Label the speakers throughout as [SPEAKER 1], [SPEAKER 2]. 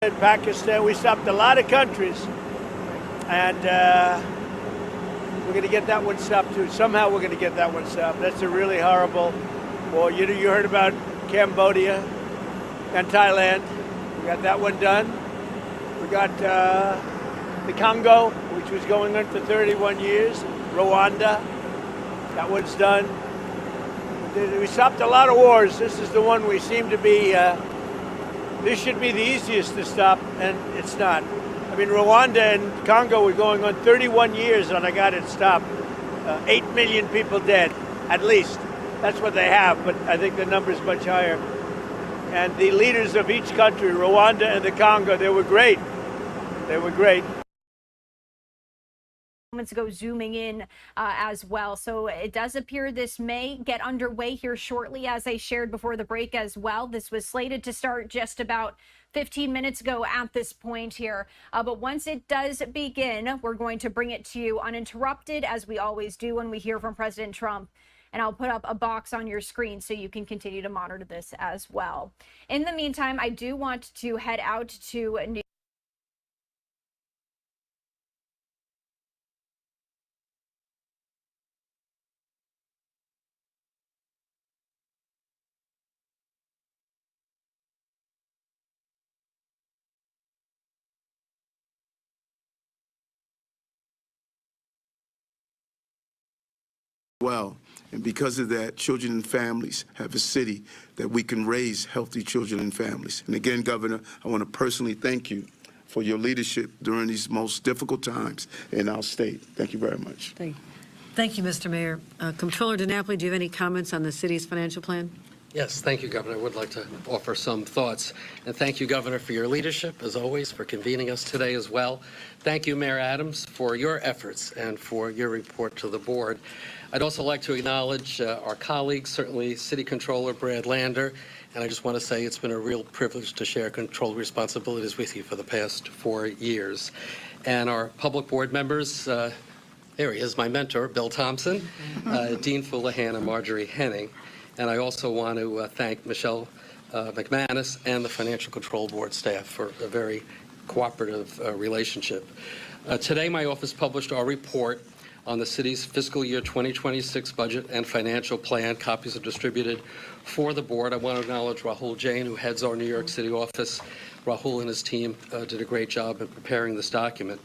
[SPEAKER 1] In Pakistan, we stopped a lot of countries, and we're going to get that one stopped too. Somehow we're going to get that one stopped. That's a really horrible war. You heard about Cambodia and Thailand. We got that one done. We got the Congo, which was going on for 31 years. Rwanda, that one's done. We stopped a lot of wars. This is the one we seem to be, this should be the easiest to stop, and it's not. I mean, Rwanda and Congo were going on 31 years, and I got it stopped. 8 million people dead, at least. That's what they have, but I think the number's much higher. And the leaders of each country, Rwanda and the Congo, they were great. They were great.
[SPEAKER 2] Moments ago, zooming in as well. So it does appear this may get underway here shortly, as I shared before the break as well. This was slated to start just about 15 minutes ago at this point here. But once it does begin, we're going to bring it to you uninterrupted, as we always do when we hear from President Trump. And I'll put up a box on your screen so you can continue to monitor this as well. In the meantime, I do want to head out to New
[SPEAKER 3] well. And because of that, children and families have a city that we can raise healthy children and families. And again, Governor, I want to personally thank you for your leadership during these most difficult times in our state. Thank you very much.
[SPEAKER 4] Thank you, Mr. Mayor. Comptroller DiNapoli, do you have any comments on the city's financial plan?
[SPEAKER 5] Yes, thank you, Governor. I would like to offer some thoughts. And thank you, Governor, for your leadership, as always, for convening us today as well. Thank you, Mayor Adams, for your efforts and for your report to the board. I'd also like to acknowledge our colleagues, certainly City Controller Brad Lander, and I just want to say it's been a real privilege to share control responsibilities with you for the past 4 years. And our public board members, there he is, my mentor, Bill Thompson, Dean Fullahan, and Marjorie Henning. And I also want to thank Michelle McManus and the Financial Control Board staff for a very cooperative relationship. Today, my office published our report on the city's fiscal year 2026 budget and financial plan. Copies are distributed for the board. I want to acknowledge Rahul Jain, who heads our New York City office. Rahul and his team did a great job in preparing this document.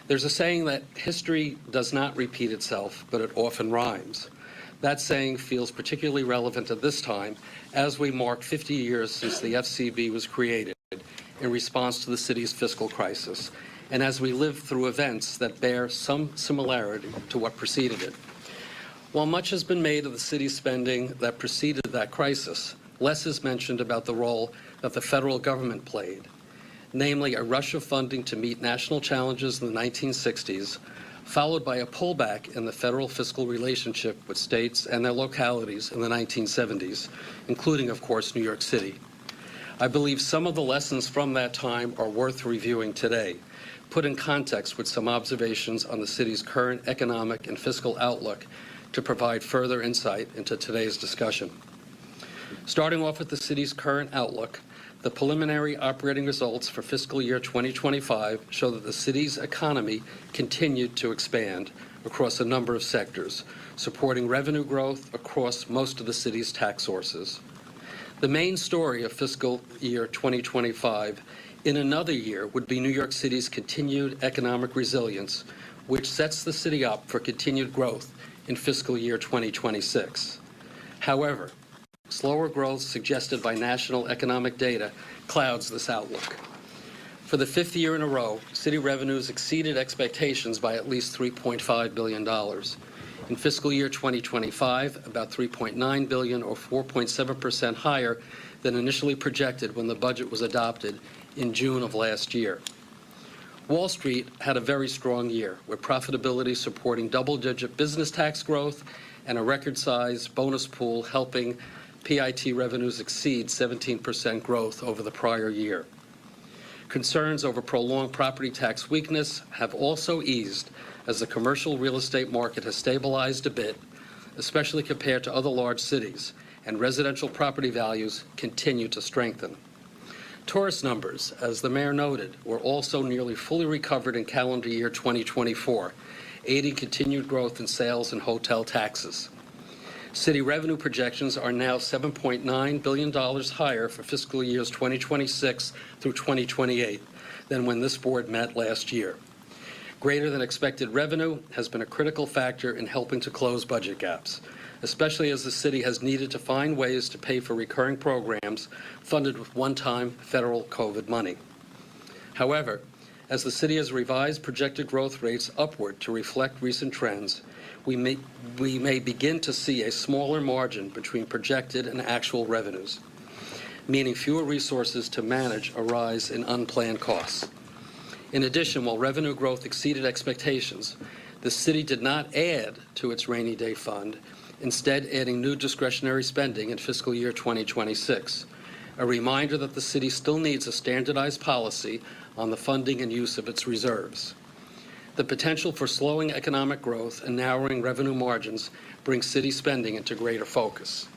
[SPEAKER 5] There's a saying that history does not repeat itself, but it often rhymes. That saying feels particularly relevant at this time as we mark 50 years since the FCB was created in response to the city's fiscal crisis, and as we live through events that bear some similarity to what preceded it. While much has been made of the city's spending that preceded that crisis, less is mentioned about the role that the federal government played, namely a rush of funding to meet national challenges in the 1960s, followed by a pullback in the federal fiscal relationship with states and their localities in the 1970s, including, of course, New York City. I believe some of the lessons from that time are worth reviewing today, put in context with some observations on the city's current economic and fiscal outlook to provide further insight into today's discussion. Starting off with the city's current outlook, the preliminary operating results for fiscal year 2025 show that the city's economy continued to expand across a number of sectors, supporting revenue growth across most of the city's tax sources. The main story of fiscal year 2025 in another year would be New York City's continued economic resilience, which sets the city up for continued growth in fiscal year 2026. However, slower growth suggested by national economic data clouds this outlook. For the fifth year in a row, city revenues exceeded expectations by at least $3.5 billion. In fiscal year 2025, about $3.9 billion, or 4.7% higher than initially projected when the budget was adopted in June of last year. Wall Street had a very strong year, with profitability supporting double-digit business tax growth and a record-sized bonus pool helping PIT revenues exceed 17% growth over the prior year. Concerns over prolonged property tax weakness have also eased as the commercial real estate market has stabilized a bit, especially compared to other large cities, and residential property values continue to strengthen. Tourist numbers, as the mayor noted, were also nearly fully recovered in calendar year 2024, aiding continued growth in sales and hotel taxes. City revenue projections are now $7.9 billion higher for fiscal years 2026 through 2028 than when this board met last year. Greater than expected revenue has been a critical factor in helping to close budget gaps, especially as the city has needed to find ways to pay for recurring programs funded with one-time federal COVID money. However, as the city has revised projected growth rates upward to reflect recent trends, we may begin to see a smaller margin between projected and actual revenues, meaning fewer resources to manage a rise in unplanned costs. In addition, while revenue growth exceeded expectations, the city did not add to its rainy day fund, instead adding new discretionary spending in fiscal year 2026, a reminder that the city still needs a standardized policy on the funding and use of its reserves. The potential for slowing economic growth and narrowing revenue margins brings city spending into greater focus.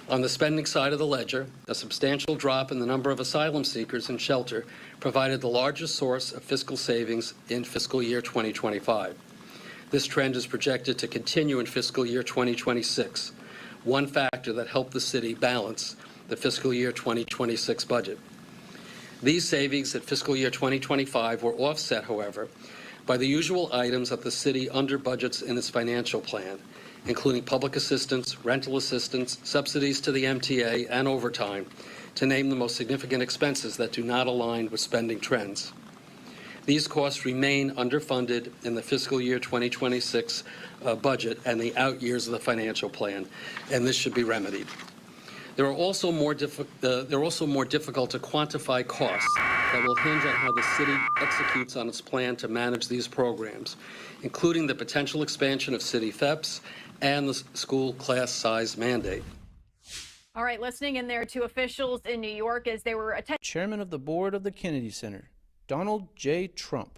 [SPEAKER 5] On the spending side of the ledger, a substantial drop in the number of asylum seekers in shelter provided the largest source of fiscal savings in fiscal year 2025. This trend is projected to continue in fiscal year 2026, one factor that helped the city balance the fiscal year 2026 budget. These savings at fiscal year 2025 were offset, however, by the usual items that the city under budgets in its financial plan, including public assistance, rental assistance, subsidies to the MTA, and overtime, to name the most significant expenses that do not align with spending trends. These costs remain underfunded in the fiscal year 2026 budget and the out years of the financial plan, and this should be remedied. There are also more difficult to quantify costs that will hinge on how the city executes on its plan to manage these programs, including the potential expansion of city FEPS and the school class size mandate.
[SPEAKER 2] All right, listening in there to officials in New York as they were attending.
[SPEAKER 6] Chairman of the Board of the Kennedy Center, Donald J. Trump.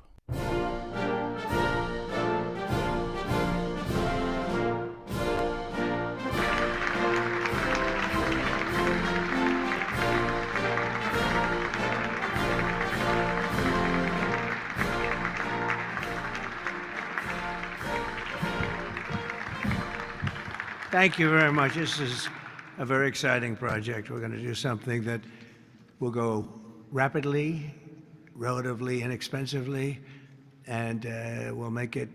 [SPEAKER 1] Thank you very much. This is a very exciting project. We're going to do something that will go rapidly, relatively inexpensively, and we'll make it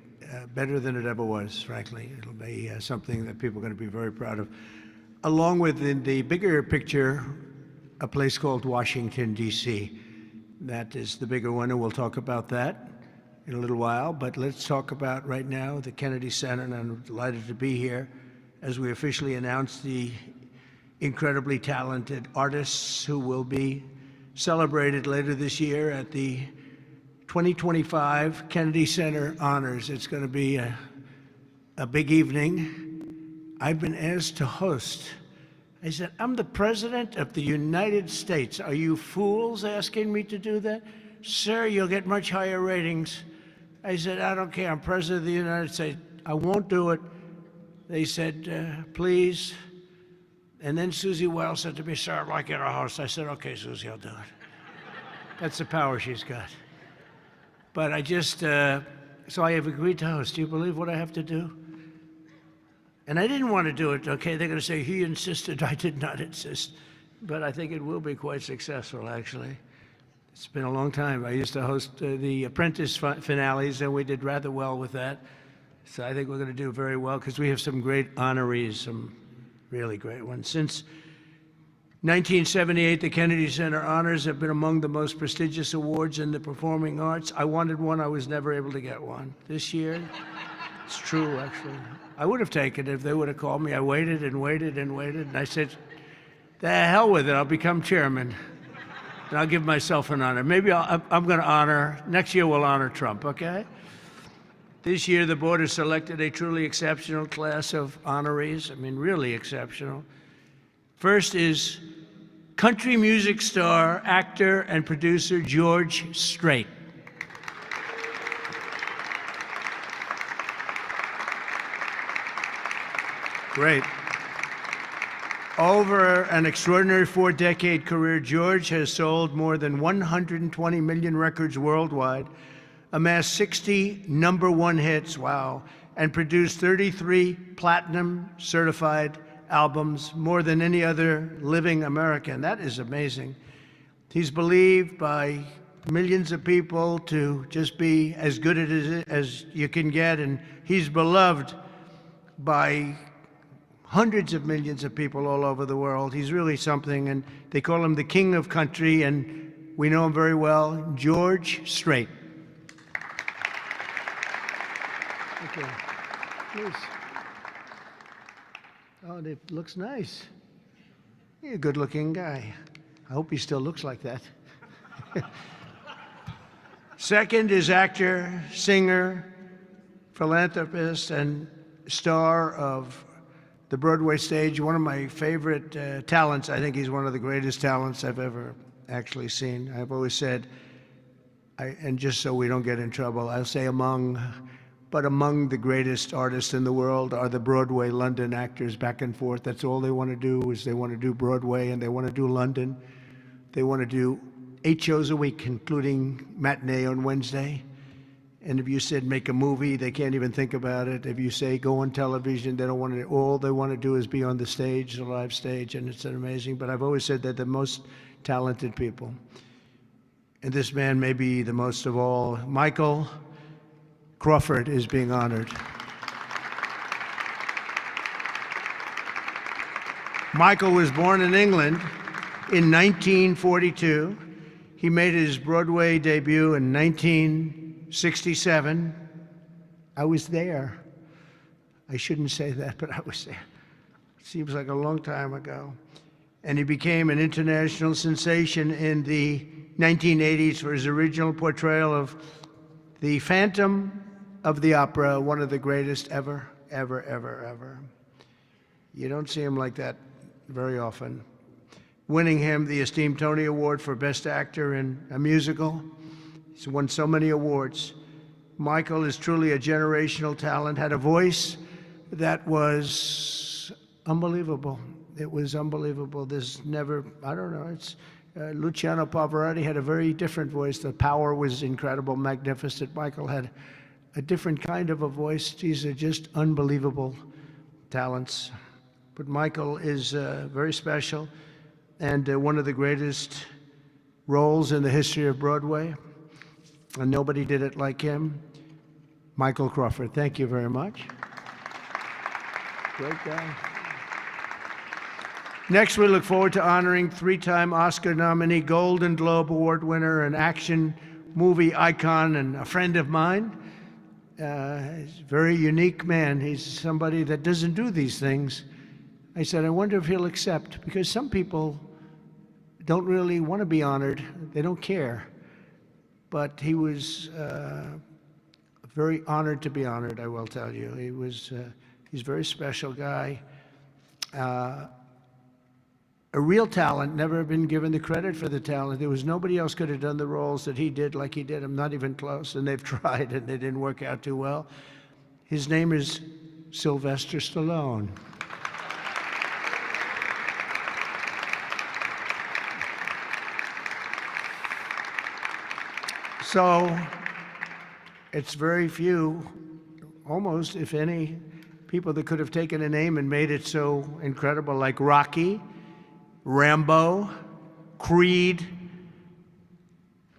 [SPEAKER 1] better than it ever was, frankly. It'll be something that people are going to be very proud of. Along with, in the bigger picture, a place called Washington, D.C. That is the bigger one, and we'll talk about that in a little while. But let's talk about right now the Kennedy Center, and I'm delighted to be here as we officially announce the incredibly talented artists who will be celebrated later this year at the 2025 Kennedy Center Honors. It's going to be a big evening. I've been asked to host. I said, I'm the President of the United States. Are you fools asking me to do that? Sir, you'll get much higher ratings. I said, I don't care. I'm President of the United States. I won't do it. They said, please. And then Susie Wells said to me, sir, I'd like you to host. I said, okay, Susie, I'll do it. That's the power she's got. But I just, so I have agreed to host. Do you believe what I have to do? And I didn't want to do it, okay? They're going to say, he insisted. I did not insist. But I think it will be quite successful, actually. It's been a long time. I used to host the Apprentice finales, and we did rather well with that. So I think we're going to do very well because we have some great honorees, some really great ones. Since 1978, the Kennedy Center Honors have been among the most prestigious awards in the performing arts. I wanted one. I was never able to get one. This year, it's true, actually. I would have taken it if they would have called me. I waited and waited and waited, and I said, the hell with it. I'll become chairman, and I'll give myself an honor. Maybe I'm going to honor, next year we'll honor Trump, okay? This year, the board has selected a truly exceptional class of honorees. I mean, really exceptional. First is country music star, actor, and producer George Strait. Great. Over an extraordinary 4-decade career, George has sold more than 120 million records worldwide, amassed 60 #1 hits, wow, and produced 33 platinum certified albums, more than any other living American. That is amazing. He's believed by millions of people to just be as good as you can get, and he's beloved by hundreds of millions of people all over the world. He's really something, and they call him the king of country, and we know him very well, George Strait. Okay, please. Oh, it looks nice. You're a good-looking guy. I hope he still looks like that. Second is actor, singer, philanthropist, and star of the Broadway stage. One of my favorite talents. I think he's one of the greatest talents I've ever actually seen. I've always said, and just so we don't get in trouble, I'll say among the greatest artists in the world are the Broadway London actors back and forth. That's all they want to do is they want to do Broadway and they want to do London. They want to do 8 shows a week, including matinee on Wednesday. And if you said make a movie, they can't even think about it. If you say go on television, they don't want to. All they want to do is be on the stage, the live stage, and it's amazing. But I've always said that the most talented people, and this man may be the most of all, Michael Crawford is being honored. Michael was born in England in 1942. He made his Broadway debut in 1967. I was there. I shouldn't say that, but I was there. Seems like a long time ago. And he became an international sensation in the 1980s for his original portrayal of the Phantom of the Opera, one of the greatest ever, ever, ever, ever. You don't see him like that very often. Winning him the esteemed Tony Award for Best Actor in a Musical. He's won so many awards. Michael is truly a generational talent, had a voice that was unbelievable. It was unbelievable. There's never, I don't know, it's Luciano Pavarotti had a very different voice. The power was incredible, magnificent. Michael had a different kind of a voice. These are just unbelievable talents. But Michael is very special and one of the greatest roles in the history of Broadway. And nobody did it like him. Michael Crawford, thank you very much. Great guy. Next, we look forward to honoring 3-time Oscar nominee, Golden Globe Award winner, an action movie icon, and a friend of mine. He's a very unique man. He's somebody that doesn't do these things. I said, I wonder if he'll accept, because some people don't really want to be honored. They don't care. But he was very honored to be honored, I will tell you. He's a very special guy. A real talent, never been given the credit for the talent. There was nobody else could have done the roles that he did like he did. I'm not even close, and they've tried, and they didn't work out too well. His name is Sylvester Stallone. So it's very few, almost, if any, people that could have taken a name and made it so incredible, like Rocky, Rambo, Creed,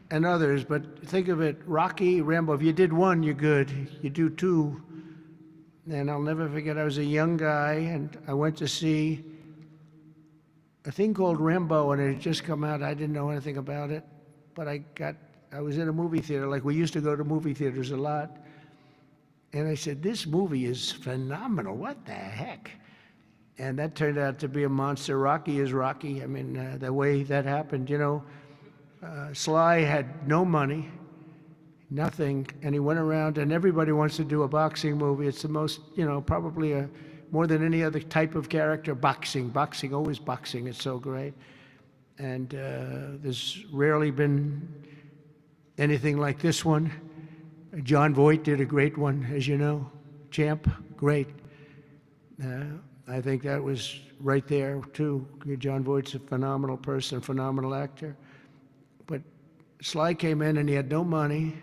[SPEAKER 1] and others. But think of it, Rocky, Rambo, if you did one, you're good. You do two. And I'll never forget, I was a young guy, and I went to see a thing called Rambo, and it had just come out. I didn't know anything about it, but I was in a movie theater, like we used to go to movie theaters a lot. And I said, this movie is phenomenal. What the heck? And that turned out to be a monster. Rocky is Rocky. I mean, the way that happened, you know, Sly had no money, nothing, and he went around, and everybody wants to do a boxing movie. It's the most, you know, probably more than any other type of character, boxing, always boxing. It's so great. And there's rarely been anything like this one. John Voight did a great one, as you know. Champ, great. I think that was right there, too. John Voight's a phenomenal person, phenomenal actor. But Sly came in and he had no money.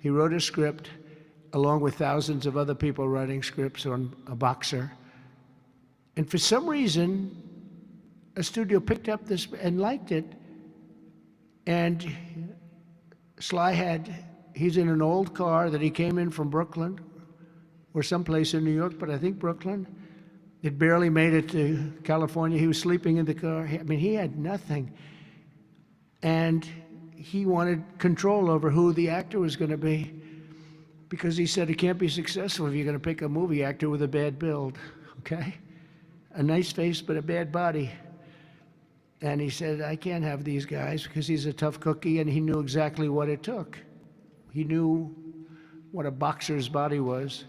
[SPEAKER 1] He wrote a script along with thousands of other people writing scripts on a boxer. And for some reason, a studio picked up this and liked it. And Sly he's in an old car that he came in from Brooklyn or someplace in New York, but I think Brooklyn. It barely made it to California. He was sleeping in the car. I mean, he had nothing. And he wanted control over who the actor was going to be, because he said it can't be successful if you're going to pick a movie actor with a bad build, okay? A nice face, but a bad body. And he said, I can't have these guys, because he's a tough cookie, and he knew exactly what it took. He knew what a boxer's body was.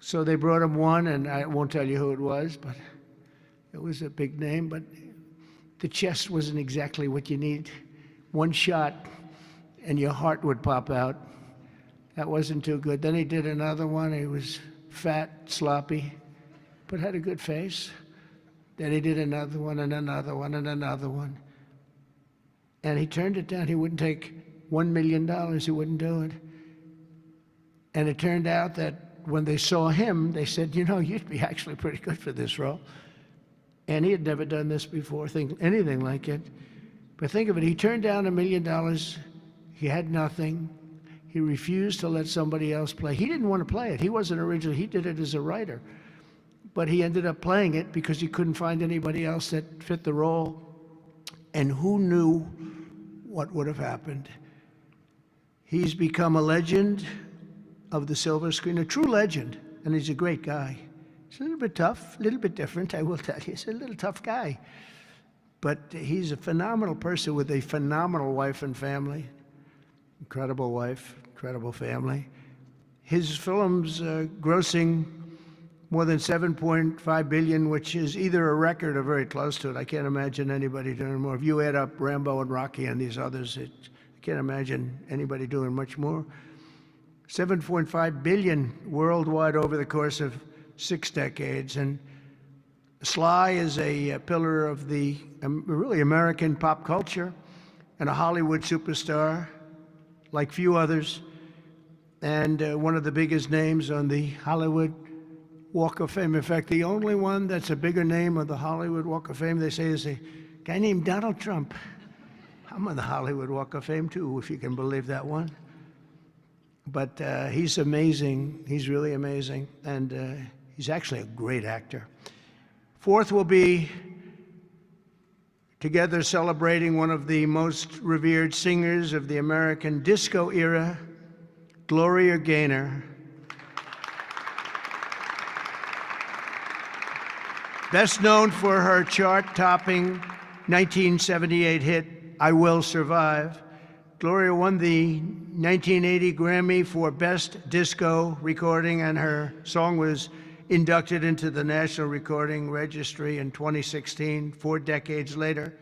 [SPEAKER 1] So they brought him one, and I won't tell you who it was, but it was a big name, but the chest wasn't exactly what you need. One shot, and your heart would pop out. That wasn't too good. Then he did another one. He was fat, sloppy, but had a good face. Then he did another one, and another one, and another one. And he turned it down. He wouldn't take $1 million. He wouldn't do it. And it turned out that when they saw him, they said, you know, you'd be actually pretty good for this role. And he had never done this before, anything like it. But think of it, he turned down $1 million. He had nothing. He refused to let somebody else play. He didn't want to play it. He wasn't originally, he did it as a writer. But he ended up playing it because he couldn't find anybody else that fit the role. And who knew what would have happened? He's become a legend of the silver screen, a true legend, and he's a great guy. He's a little bit tough, a little bit different, I will tell you. He's a little tough guy. But he's a phenomenal person with a phenomenal wife and family. Incredible wife, incredible family. His film's grossing more than $7.5 billion, which is either a record or very close to it. I can't imagine anybody doing more. If you add up Rambo and Rocky and these others, I can't imagine anybody doing much more. 7.5 billion worldwide over the course of 6 decades. And Sly is a pillar of the really American pop culture and a Hollywood superstar like few others, and one of the biggest names on the Hollywood Walk of Fame. In fact, the only one that's a bigger name on the Hollywood Walk of Fame, they say, is a guy named Donald Trump. I'm on the Hollywood Walk of Fame too, if you can believe that one. But he's amazing. He's really amazing. And he's actually a great actor. Fourth will be together celebrating one of the most revered singers of the American disco era, Gloria Gaynor. Best known for her chart-topping 1978 hit, I Will Survive. Gloria won the 1980 Grammy for Best Disco Recording, and her song was inducted into the National Recording Registry in 2016. 4 decades later,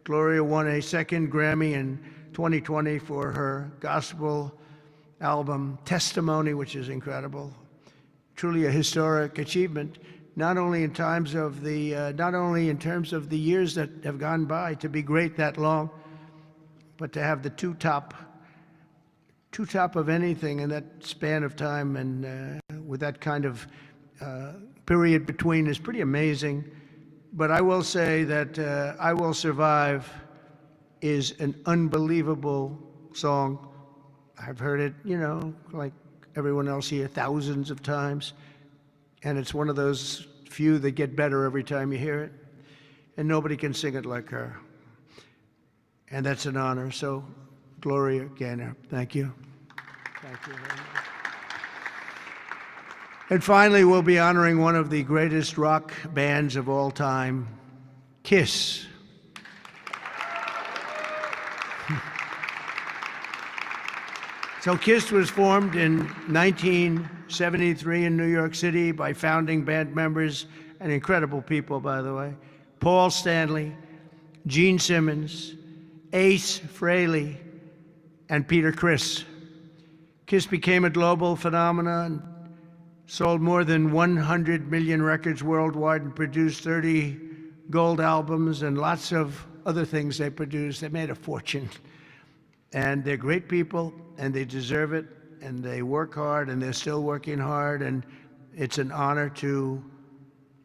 [SPEAKER 1] Gloria won a second Grammy in 2020 for her gospel album Testimony, which is incredible. Truly a historic achievement, not only in terms of the years that have gone by to be great that long, but to have the two top of anything in that span of time, and with that kind of period between is pretty amazing. But I will say that I Will Survive is an unbelievable song. I've heard it, you know, like everyone else here, thousands of times. And it's one of those few that get better every time you hear it. And nobody can sing it like her. And that's an honor. So, Gloria Gaynor, thank you. Thank you very much. And finally, we'll be honoring one of the greatest rock bands of all time, Kiss. So Kiss was formed in 1973 in New York City by founding band members, and incredible people, by the way, Paul Stanley, Gene Simmons, Ace Frehley, and Peter Criss. Kiss became a global phenomenon sold more than 100 million records worldwide and produced 30 gold albums and lots of other things they produced. They made a fortune. And they're great people, and they deserve it, and they work hard, and they're still working hard, and it's an honor to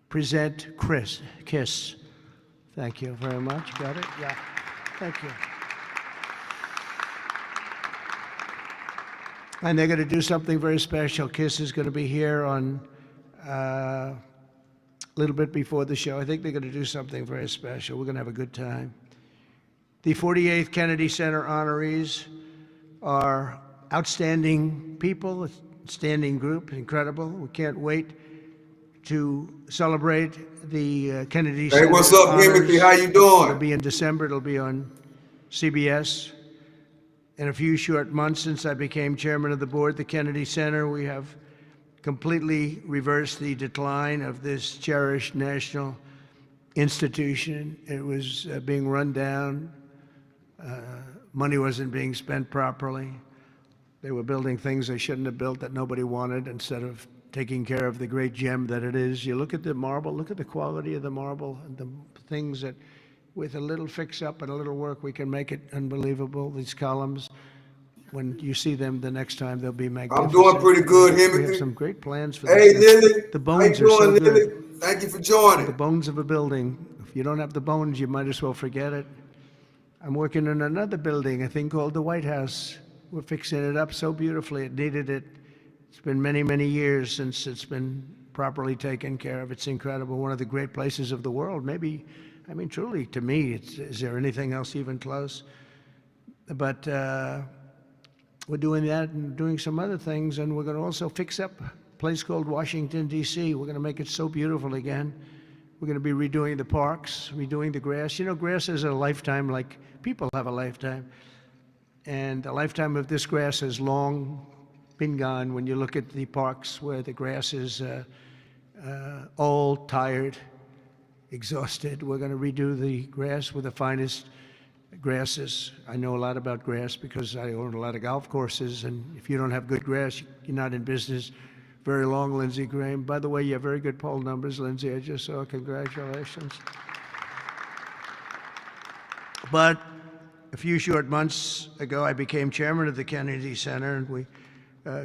[SPEAKER 1] present Kiss. Thank you very much. Got it? Yeah. Thank you. And they're going to do something very special. Kiss is going to be here on a little bit before the show. I think they're going to do something very special. We're going to have a good time. The 48th Kennedy Center honorees are outstanding people, outstanding group, incredible. We can't wait to celebrate the Kennedy Center.
[SPEAKER 7] Hey, what's up,
[SPEAKER 1] honors.
[SPEAKER 7] Timothy? How you doing?
[SPEAKER 1] It'll be in December. It'll be on CBS. In a few short months since I became chairman of the board, the Kennedy Center, we have completely reversed the decline of this cherished national institution. It was being run down. Money wasn't being spent properly. They were building things they shouldn't have built that nobody wanted instead of taking care of the great gem that it is. You look at the marble, look at the quality of the marble and the things that with a little fix-up and a little work, we can make it unbelievable. These columns, when you see them the next time, they'll be magnificent.
[SPEAKER 7] I'm doing pretty good,
[SPEAKER 1] We
[SPEAKER 7] Timothy.
[SPEAKER 1] have some great plans for
[SPEAKER 7] Hey,
[SPEAKER 1] this.
[SPEAKER 7] Lily.
[SPEAKER 1] The
[SPEAKER 7] How
[SPEAKER 1] bones
[SPEAKER 7] you
[SPEAKER 1] are so
[SPEAKER 7] doing, Lily?
[SPEAKER 1] good.
[SPEAKER 7] Thank you for
[SPEAKER 1] The
[SPEAKER 7] joining.
[SPEAKER 1] bones of a building. If you don't have the bones, you might as well forget it. I'm working on another building, a thing called the White House. We're fixing it up so beautifully. It needed it. It's been many, many years since it's been properly taken care of. It's incredible. One of the great places of the world. Maybe, I mean, truly, to me, is there anything else even close? But we're doing that and doing some other things, and we're going to also fix up a place called Washington, D.C. We're going to make it so beautiful again. We're going to be redoing the parks, redoing the grass. You know, grass is a lifetime like people have a lifetime. And the lifetime of this grass has long been gone when you look at the parks where the grass is old, tired, exhausted. We're going to redo the grass with the finest grasses. I know a lot about grass because I own a lot of golf courses, and if you don't have good grass, you're not in business very long, Lindsey Graham. By the way, you have very good poll numbers, Lindsey. I just saw. Congratulations. But a few short months ago, I became chairman of the Kennedy Center, and we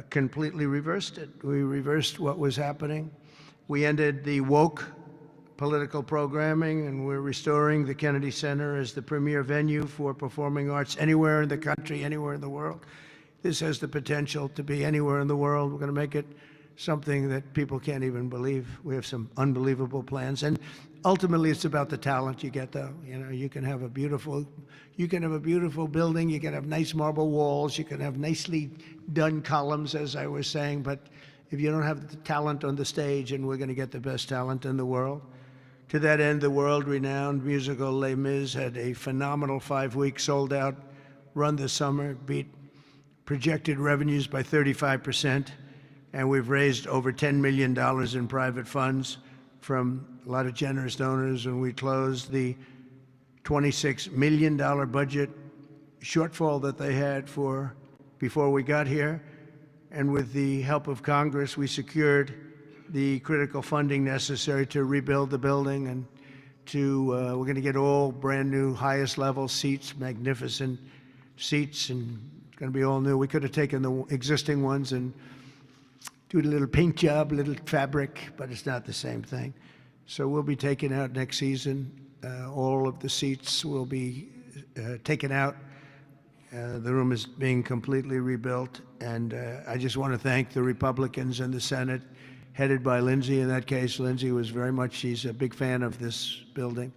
[SPEAKER 1] completely reversed it. We reversed what was happening. We ended the woke political programming, and we're restoring the Kennedy Center as the premier venue for performing arts anywhere in the country, anywhere in the world. This has the potential to be anywhere in the world. We're going to make it something that people can't even believe. We have some unbelievable plans, and ultimately it's about the talent you get, though. You know, you can have a beautiful building, you can have nice marble walls, you can have nicely done columns, as I was saying, but if you don't have the talent on the stage, and we're going to get the best talent in the world. To that end, the world-renowned musical Les Mis had a phenomenal 5-week sold-out run this summer. It beat projected revenues by 35%, and we've raised over $10 million in private funds from a lot of generous donors, and we closed the $26 million budget shortfall that they had for before we got here. And with the help of Congress, we secured the critical funding necessary to rebuild the building, and we're going to get all brand new, highest level seats, magnificent seats, and it's going to be all new. We could have taken the existing ones and do a little paint job, a little fabric, but it's not the same thing. So we'll be taking out next season. All of the seats will be taken out. The room is being completely rebuilt, and I just want to thank the Republicans in the Senate, headed by Lindsey. In that case, Lindsey was she's a big fan of this building,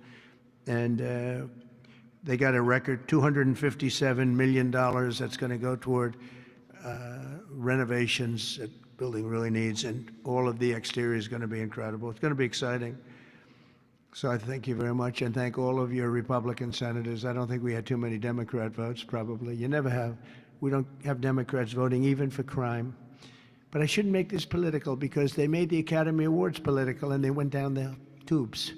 [SPEAKER 1] and they got a record $257 million that's going to go toward renovations that the building really needs, and all of the exterior is going to be incredible. It's going to be exciting. So I thank you very much, and thank all of your Republican senators. I don't think we had too many Democrat votes, probably. You never have. We don't have Democrats voting even for crime. But I shouldn't make this political, because they made the Academy Awards political and they went down the tubes.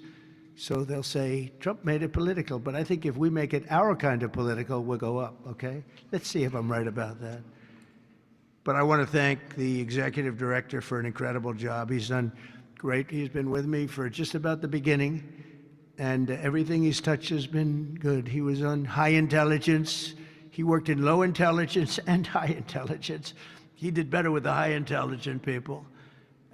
[SPEAKER 1] So they'll say, Trump made it political. But I think if we make it our kind of political, we'll go up, okay? Let's see if I'm right about that. But I want to thank the executive director for an incredible job. He's done great. He's been with me for just about the beginning, and everything he's touched has been good. He was on high intelligence. He worked in low intelligence and high intelligence. He did better with the high intelligent people,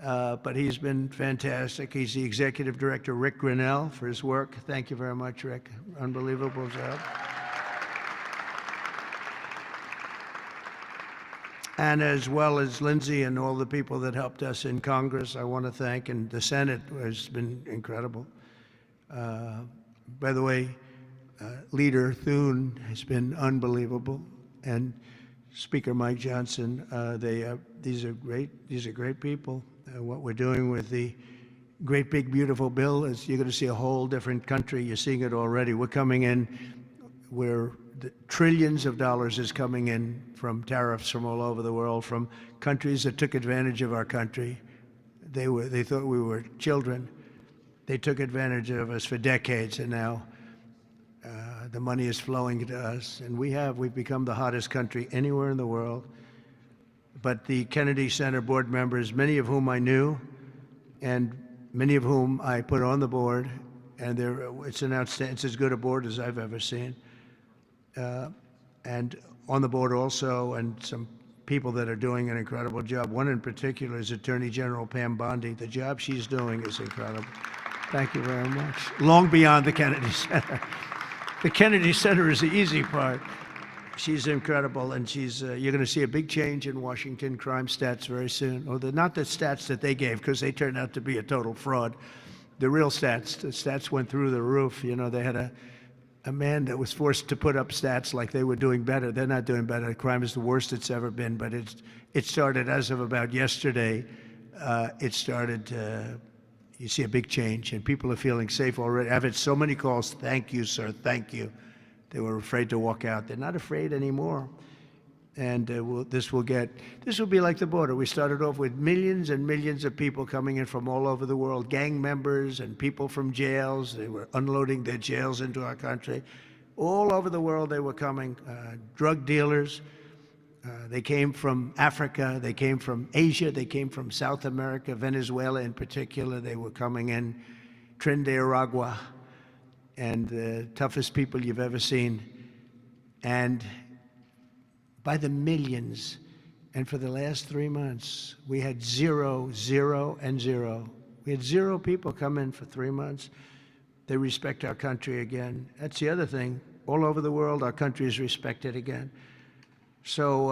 [SPEAKER 1] but he's been fantastic. He's the executive director, Rick Grinnell, for his work. Thank you very much, Rick. Unbelievable job. And as well as Lindsay and all the people that helped us in Congress, I want to thank, and the Senate has been incredible. By the way, Leader Thune has been unbelievable, and Speaker Mike Johnson. These are great people. What we're doing with the great big beautiful bill is you're going to see a whole different country. You're seeing it already. We're coming in where the trillions of dollars is coming in from tariffs from all over the world, from countries that took advantage of our country. They thought we were children. They took advantage of us for decades, and now the money is flowing to us, and we've become the hottest country anywhere in the world. But the Kennedy Center board members, many of whom I knew, and many of whom I put on the board, and it's as good a board as I've ever seen. And on the board also, and some people that are doing an incredible job. One in particular is Attorney General Pam Bondi. The job she's doing is incredible. Thank you very much. Long beyond the Kennedy Center. The Kennedy Center is the easy part. She's incredible, and you're going to see a big change in Washington crime stats very soon. Not the stats that they gave, because they turned out to be a total fraud. The real stats, the stats went through the roof. You know, they had a man that was forced to put up stats like they were doing better. They're not doing better. Crime is the worst it's ever been, but it started as of about yesterday. You see a big change, and people are feeling safe already. I've had so many calls, thank you, sir, thank you. They were afraid to walk out. They're not afraid anymore. And this will be like the border. We started off with millions and millions of people coming in from all over the world, gang members and people from jails. They were unloading their jails into our country. All over the world they were coming, drug dealers. They came from Africa, they came from Asia, they came from South America, Venezuela in particular. They were coming in, Trinidad, and the toughest people you've ever seen. And by the millions, and for the last 3 months, we had 0, 0, and 0. We had 0 people come in for 3 months. They respect our country again. That's the other thing. All over the world, our country is respected again. So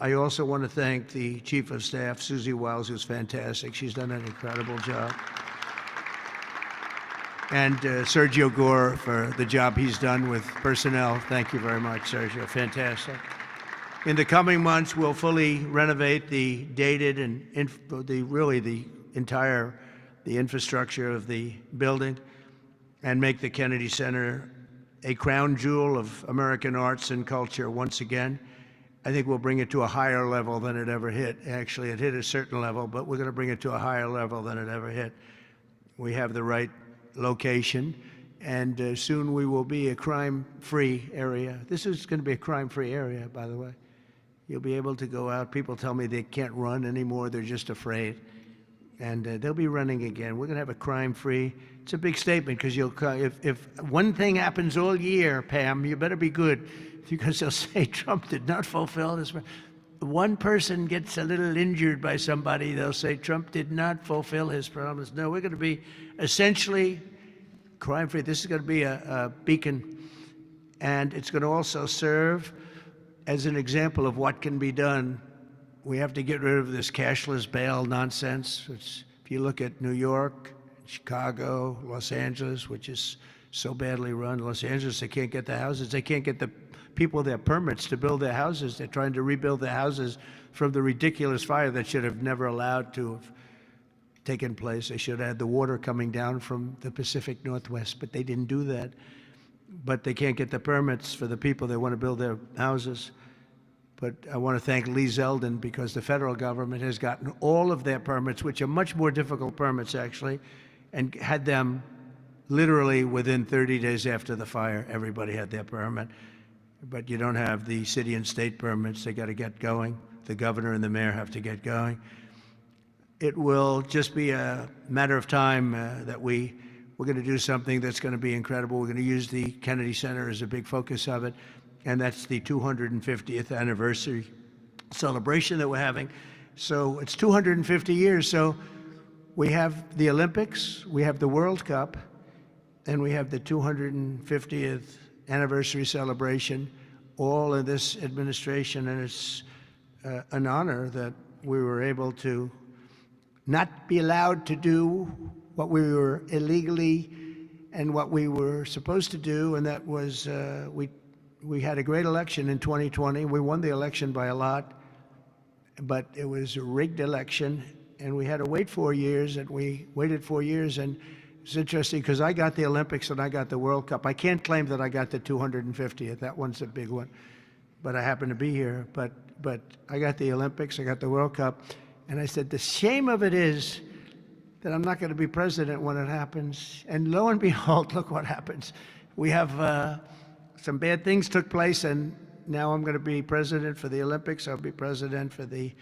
[SPEAKER 1] I also want to thank the Chief of Staff, Susie Wiles, who's fantastic. She's done an incredible job. And Sergio Gore for the job he's done with personnel. Thank you very much, Sergio. Fantastic. In the coming months, we'll fully renovate the dated and the infrastructure of the building and make the Kennedy Center a crown jewel of American arts and culture once again. I think we'll bring it to a higher level than it ever hit. Actually, it hit a certain level, but we're going to bring it to a higher level than it ever hit. We have the right location, and soon we will be a crime-free area. This is going to be a crime-free area, by the way. You'll be able to go out. People tell me they can't run anymore. They're just afraid. And they'll be running again. We're going to have a crime-free. It's a big statement, because if one thing happens all year, Pam, you better be good, because they'll say Trump did not fulfill this. One person gets a little injured by somebody, they'll say Trump did not fulfill his promise. No, we're going to be essentially crime-free. This is going to be a beacon, and it's going to also serve as an example of what can be done. We have to get rid of this cashless bail nonsense. If you look at New York, Chicago, Los Angeles, which is so badly run. Los Angeles, they can't get the houses. They can't get the people their permits to build their houses. They're trying to rebuild their houses from the ridiculous fire that should have never allowed to have taken place. They should have had the water coming down from the Pacific Northwest, but they didn't do that. But they can't get the permits for the people that want to build their houses. But I want to thank Lee Zeldin, because the federal government has gotten all of their permits, which are much more difficult permits, actually, and had them literally within 30 days after the fire. Everybody had their permit. But you don't have the city and state permits. They got to get going. the governor and the mayor have to get going. It will just be a matter of time that we're going to do something that's going to be incredible. We're going to use the Kennedy Center as a big focus of it, and that's the 250th anniversary celebration that we're having. So it's 250 years. So we have the Olympics, we have the World Cup, and we have the 250th anniversary celebration, all in this administration, and it's an honor that we were able to not be allowed to do what we were illegally and what we were supposed to do, and that was we had a great election in 2020. We won the election by a lot, but it was a rigged election, and we had to wait 4 years, and we waited 4 years, and it's interesting because I got the Olympics and I got the World Cup. I can't claim that I got the 250th. That one's a big one, but I happen to be here. But I got the Olympics, I got the World Cup, and I said, the shame of it is that I'm not going to be president when it happens. And lo and behold, look what happens. We have some bad things took place, and now I'm going to be president for the Olympics. I'll be president for the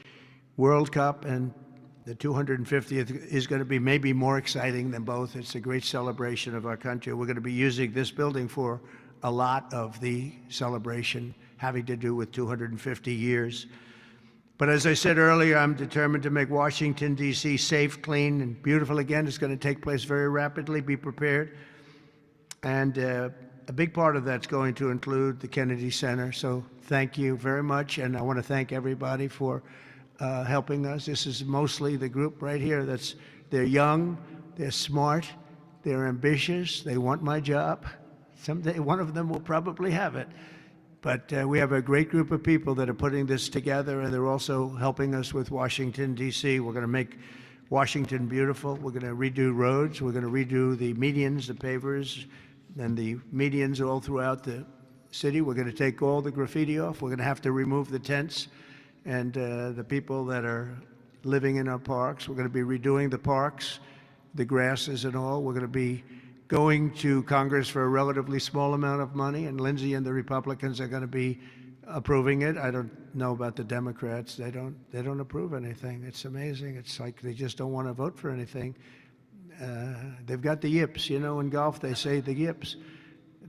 [SPEAKER 1] World Cup, and the 250th is going to be maybe more exciting than both. It's a great celebration of our country. We're going to be using this building for a lot of the celebration having to do with 250 years. But as I said earlier, I'm determined to make Washington, D.C. safe, clean, and beautiful again. It's going to take place very rapidly. Be prepared. And a big part of that's going to include the Kennedy Center. So thank you very much. And I want to thank everybody for helping us. This is mostly the group right here they're young, they're smart, they're ambitious, they want my job. Someday one of them will probably have it. But we have a great group of people that are putting this together, and they're also helping us with Washington, D.C. We're going to make Washington beautiful. We're going to redo roads. We're going to redo the medians, the pavers, and the medians all throughout the city. We're going to take all the graffiti off. We're going to have to remove the tents and the people that are living in our parks. We're going to be redoing the parks, the grasses and all. We're going to be going to Congress for a relatively small amount of money, and Lindsey and the Republicans are going to be approving it. I don't know about the Democrats. They don't approve anything. It's amazing. It's like they just don't want to vote for anything. They've got the yips. You know, in golf they say the yips.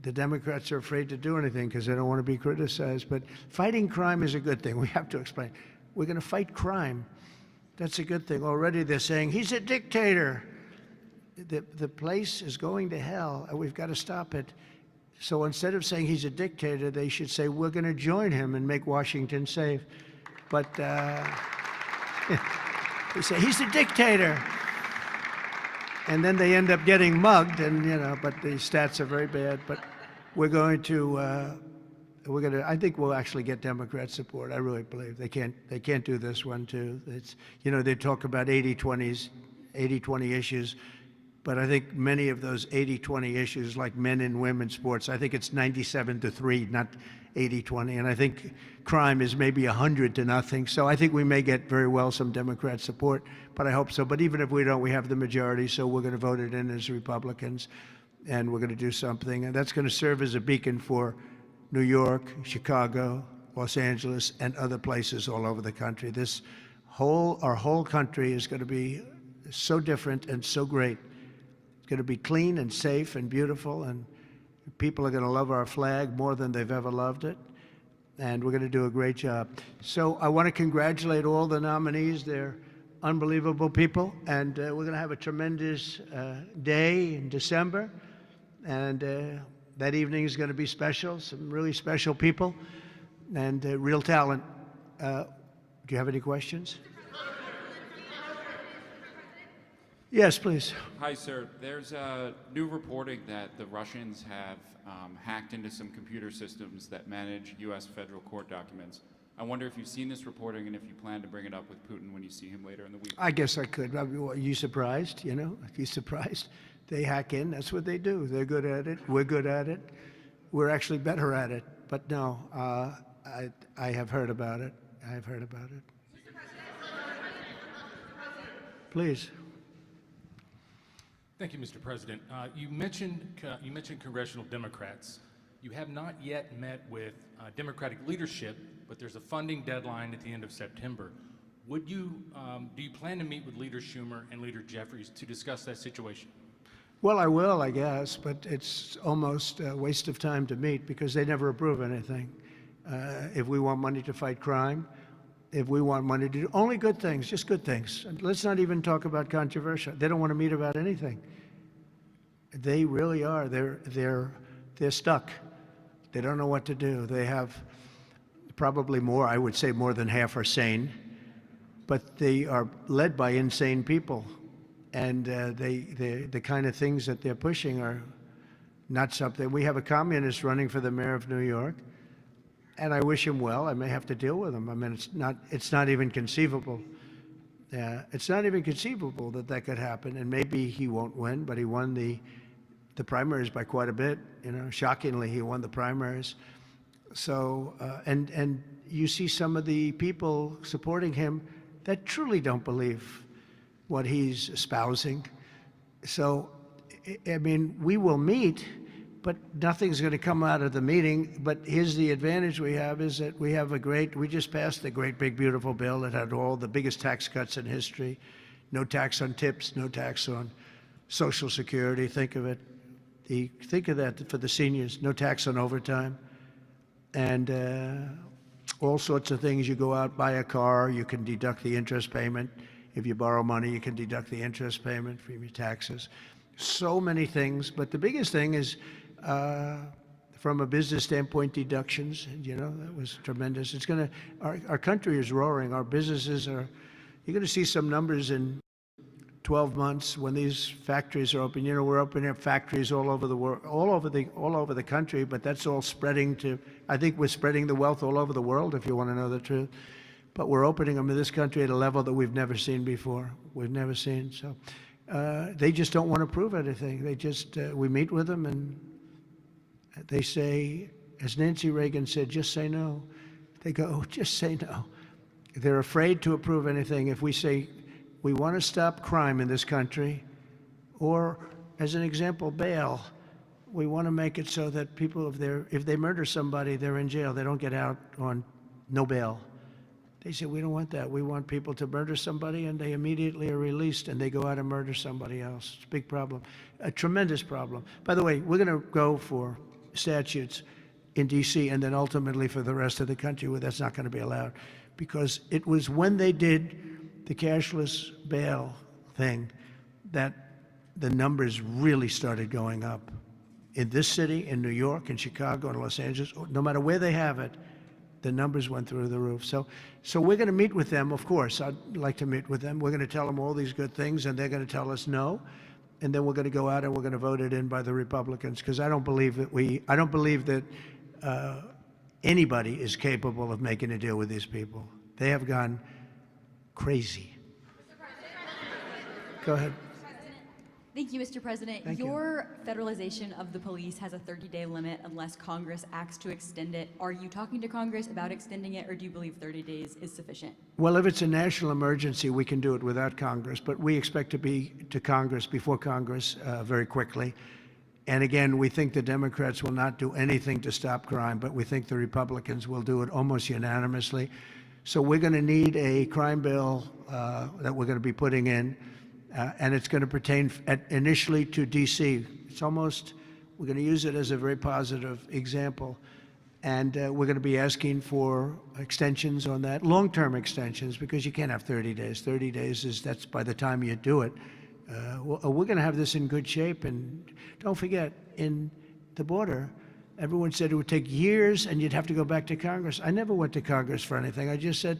[SPEAKER 1] The Democrats are afraid to do anything because they don't want to be criticized. But fighting crime is a good thing. We have to explain. We're going to fight crime. That's a good thing. Already they're saying, he's a dictator. The place is going to hell, and we've got to stop it. So instead of saying he's a dictator, they should say, we're going to join him and make Washington safe. But they say, he's a dictator. And then they end up getting mugged, and but the stats are very bad. But we're going to, I think we'll actually get Democrat support. I really believe they can't do this one too. It's, they talk about 80-20 issues, but I think many of those 80-20 issues, like men and women's sports, I think it's 97-3, not 80-20, and I think crime is maybe 100-0. So I think we may get very well some Democrat support, but I hope so. But even if we don't, we have the majority, so we're going to vote it in as Republicans, and we're going to do something, and that's going to serve as a beacon for New York, Chicago, Los Angeles, and other places all over the country. Our whole country is going to be so different and so great. It's going to be clean and safe and beautiful, and people are going to love our flag more than they've ever loved it, and we're going to do a great job. So I want to congratulate all the nominees. They're unbelievable people, and we're going to have a tremendous day in December, and that evening is going to be special, some really special people, and real talent. Do you have any questions? Yes, please.
[SPEAKER 7] Hi, sir. There's new reporting that the Russians have hacked into some computer systems that manage U.S. federal court documents. I wonder if you've seen this reporting and if you plan to bring it up with Putin when you see him later in the week.
[SPEAKER 1] I guess I could. Are you surprised? Are you surprised? They hack in. That's what they do. They're good at it. We're good at it. We're actually better at it. But no, I have heard about it. I have heard about it. Please.
[SPEAKER 8] Thank you, Mr. President. You mentioned congressional Democrats. You have not yet met with Democratic leadership, but there's a funding deadline at the end of September. Do you plan to meet with Leader Schumer and Leader Jeffries to discuss that situation?
[SPEAKER 1] Well, I will, I guess, but it's almost a waste of time to meet because they never approve anything. If we want money to fight crime, if we want money to do only good things, just good things. And let's not even talk about controversial. They don't want to meet about anything. They really are. They're stuck. They don't know what to do. They have probably more, I would say more than half are sane, but they are led by insane people. And the kind of things that they're pushing are not something. We have a communist running for the mayor of New York, and I wish him well. I may have to deal with him. I mean, it's not even conceivable. It's not even conceivable that that could happen. And maybe he won't win, but he won the primaries by quite a bit. You know, shockingly, he won the primaries. So, and you see some of the people supporting him that truly don't believe what he's espousing. So, I mean, we will meet, but nothing's going to come out of the meeting. But here's the advantage we have is that we just passed a great, big, beautiful bill that had all the biggest tax cuts in history. No tax on tips, no tax on Social Security. Think of it. Think of that for the seniors. No tax on overtime. And all sorts of things. You go out, buy a car, you can deduct the interest payment. If you borrow money, you can deduct the interest payment from your taxes. So many things, but the biggest thing is, from a business standpoint, deductions. You know, that was tremendous. It's going to, our country is roaring. Our businesses are, you're going to see some numbers in 12 months when these factories are open. You know, we're opening up factories all over the world, all over the country, but that's all spreading to, I think we're spreading the wealth all over the world, if you want to know the truth. But we're opening them in this country at a level that we've never seen before. We've never seen. So they just don't want to prove anything. They just, we meet with them and they say, as Nancy Reagan said, just say no. They go, oh, just say no. They're afraid to approve anything. If we say, we want to stop crime in this country, or as an example, bail, we want to make it so that people, if they murder somebody, they're in jail. They don't get out on no bail. They say, we don't want that. We want people to murder somebody and they immediately are released and they go out and murder somebody else. It's a big problem, a tremendous problem. By the way, we're going to go for statutes in D.C. and then ultimately for the rest of the country where that's not going to be allowed. Because it was when they did the cashless bail thing that the numbers really started going up. In this city, in New York, in Chicago, in Los Angeles, no matter where they have it, the numbers went through the roof. So we're going to meet with them, of course. I'd like to meet with them. We're going to tell them all these good things, and they're going to tell us no. And then we're going to go out and we're going to vote it in by the Republicans, because I don't believe that anybody is capable of making a deal with these people. They have gone crazy. Go ahead.
[SPEAKER 9] Thank you, Mr. President.
[SPEAKER 1] Thank
[SPEAKER 9] Your federalization of the police has a 30-day limit unless Congress acts to extend it. Are you talking to Congress about extending it, or do you believe 30 days is sufficient?
[SPEAKER 1] Well, if it's a national emergency, we can do it without Congress, but we expect to be to Congress, before Congress, very quickly. And again, we think the Democrats will not do anything to stop crime, but we think the Republicans will do it almost unanimously. So we're going to need a crime bill that we're going to be putting in. And it's going to pertain initially to D.C. We're going to use it as a very positive example. And we're going to be asking for extensions on that, long-term extensions, because you can't have 30 days. 30 days that's by the time you do it. We're going to have this in good shape. And don't forget, in the border, everyone said it would take years and you'd have to go back to Congress. I never went to Congress for anything. I just said,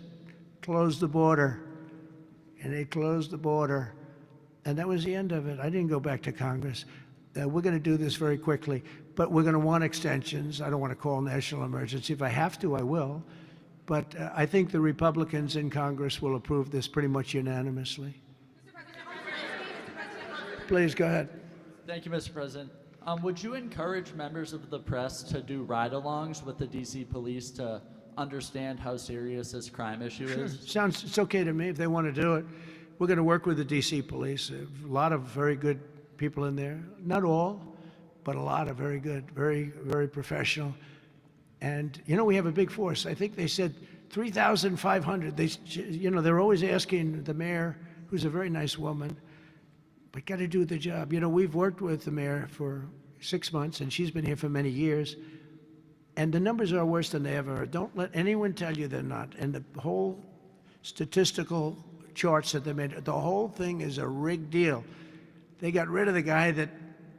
[SPEAKER 1] close the border. And they closed the border. And that was the end of it. I didn't go back to Congress. We're going to do this very quickly, but we're going to want extensions. I don't want to call national emergency. If I have to, I will. But I think the Republicans in Congress will approve this pretty much unanimously. Please, go ahead.
[SPEAKER 10] Thank you, Mr. President. Would you encourage members of the press to do ride-alongs with the D.C. police to understand how serious this crime issue is?
[SPEAKER 1] It's okay to me if they want to do it. We're going to work with the D.C. police. A lot of very good people in there. Not all, but a lot are very good, very, very professional. And, you know, we have a big force. I think they said 3,500. They're always asking the mayor, who's a very nice woman, but got to do the job. You know, we've worked with the mayor for 6 months, and she's been here for many years. And the numbers are worse than they ever are. Don't let anyone tell you they're not. And the whole statistical charts that they made, the whole thing is a rigged deal. They got rid of the guy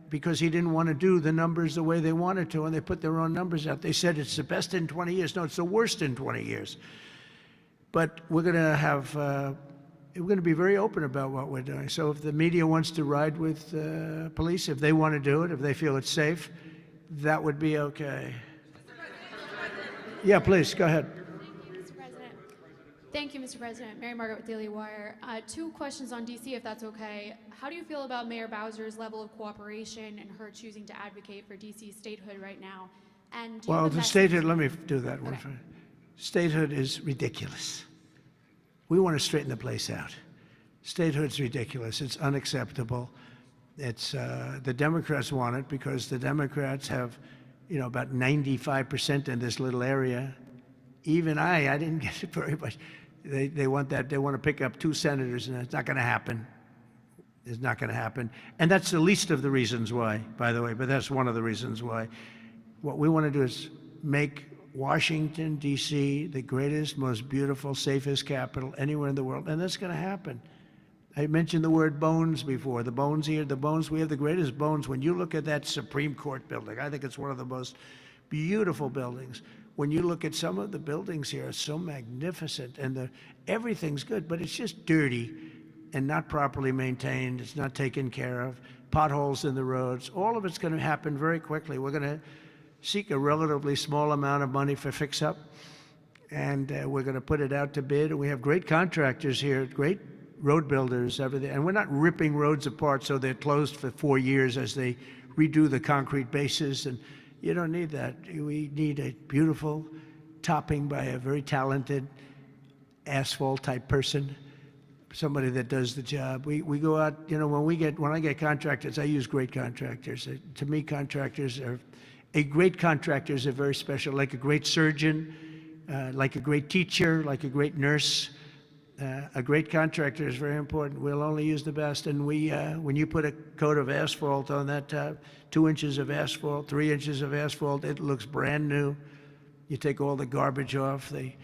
[SPEAKER 1] because he didn't want to do the numbers the way they wanted to, and they put their own numbers out. They said it's the best in 20 years. No, it's the worst in 20 years. But we're going to be very open about what we're doing. So if the media wants to ride with police, if they want to do it, if they feel it's safe, that would be okay. Yeah, please, go ahead.
[SPEAKER 11] Thank you, Mr. President. Mary Margaret with Daily Wire. 2 questions on D.C., if that's okay. How do you feel about Mayor Bowser's level of cooperation and her choosing to advocate for D.C. statehood right now? And
[SPEAKER 1] Well, the statehood, let me do that one first. Statehood is ridiculous. We want to straighten the place out. Statehood's ridiculous. It's unacceptable. It's the Democrats want it because the Democrats have, about 95% in this little area. Even I didn't get it very much. They want that. They want to pick up 2 senators, and it's not going to happen. It's not going to happen. And that's the least of the reasons why, by the way, but that's one of the reasons why. What we want to do is make Washington, D.C., the greatest, most beautiful, safest capital anywhere in the world, and that's going to happen. I mentioned the word bones before. The bones here, the bones, we have the greatest bones. When you look at that Supreme Court building, I think it's one of the most beautiful buildings. When you look at some of the buildings here, it's so magnificent, and everything's good, but it's just dirty and not properly maintained. It's not taken care of. Potholes in the roads. All of it's going to happen very quickly. We're going to seek a relatively small amount of money for fix-up, and we're going to put it out to bid. And we have great contractors here, great road builders, everything. And we're not ripping roads apart so they're closed for 4 years as they redo the concrete bases. And you don't need that. We need a beautiful topping by a very talented asphalt-type person, somebody that does the job. We go out, when I get contractors, I use great contractors. To me, a great contractor is a very special, like a great surgeon, like a great teacher, like a great nurse. A great contractor is very important. We'll only use the best. And when you put a coat of asphalt on that top, 2 inches of asphalt, 3 inches of asphalt, it looks brand new. You take all the garbage off. They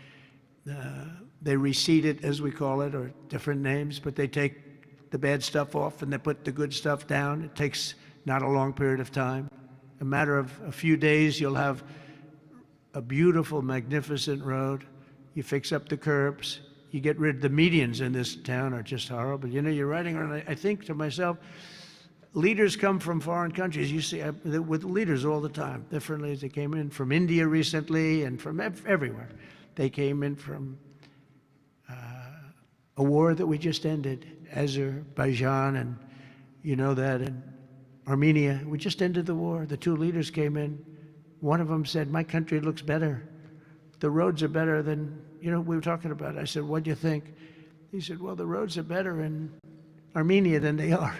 [SPEAKER 1] reseed it, as we call it, or different names, but they take the bad stuff off and they put the good stuff down. It takes not a long period of time. A matter of a few days, you'll have a beautiful, magnificent road. You fix up the curbs. You get rid of the medians in this town are just horrible. You're riding around, I think to myself, leaders come from foreign countries. You see, with leaders all the time, different leaders. They came in from India recently and from everywhere. They came in from a war that we just ended, Azerbaijan, and you know that, and Armenia. We just ended the war. The 2 leaders came in. One of them said, "My country looks better. The roads are better than, we were talking about it." I said, "What do you think?" He said, "Well, the roads are better in Armenia than they are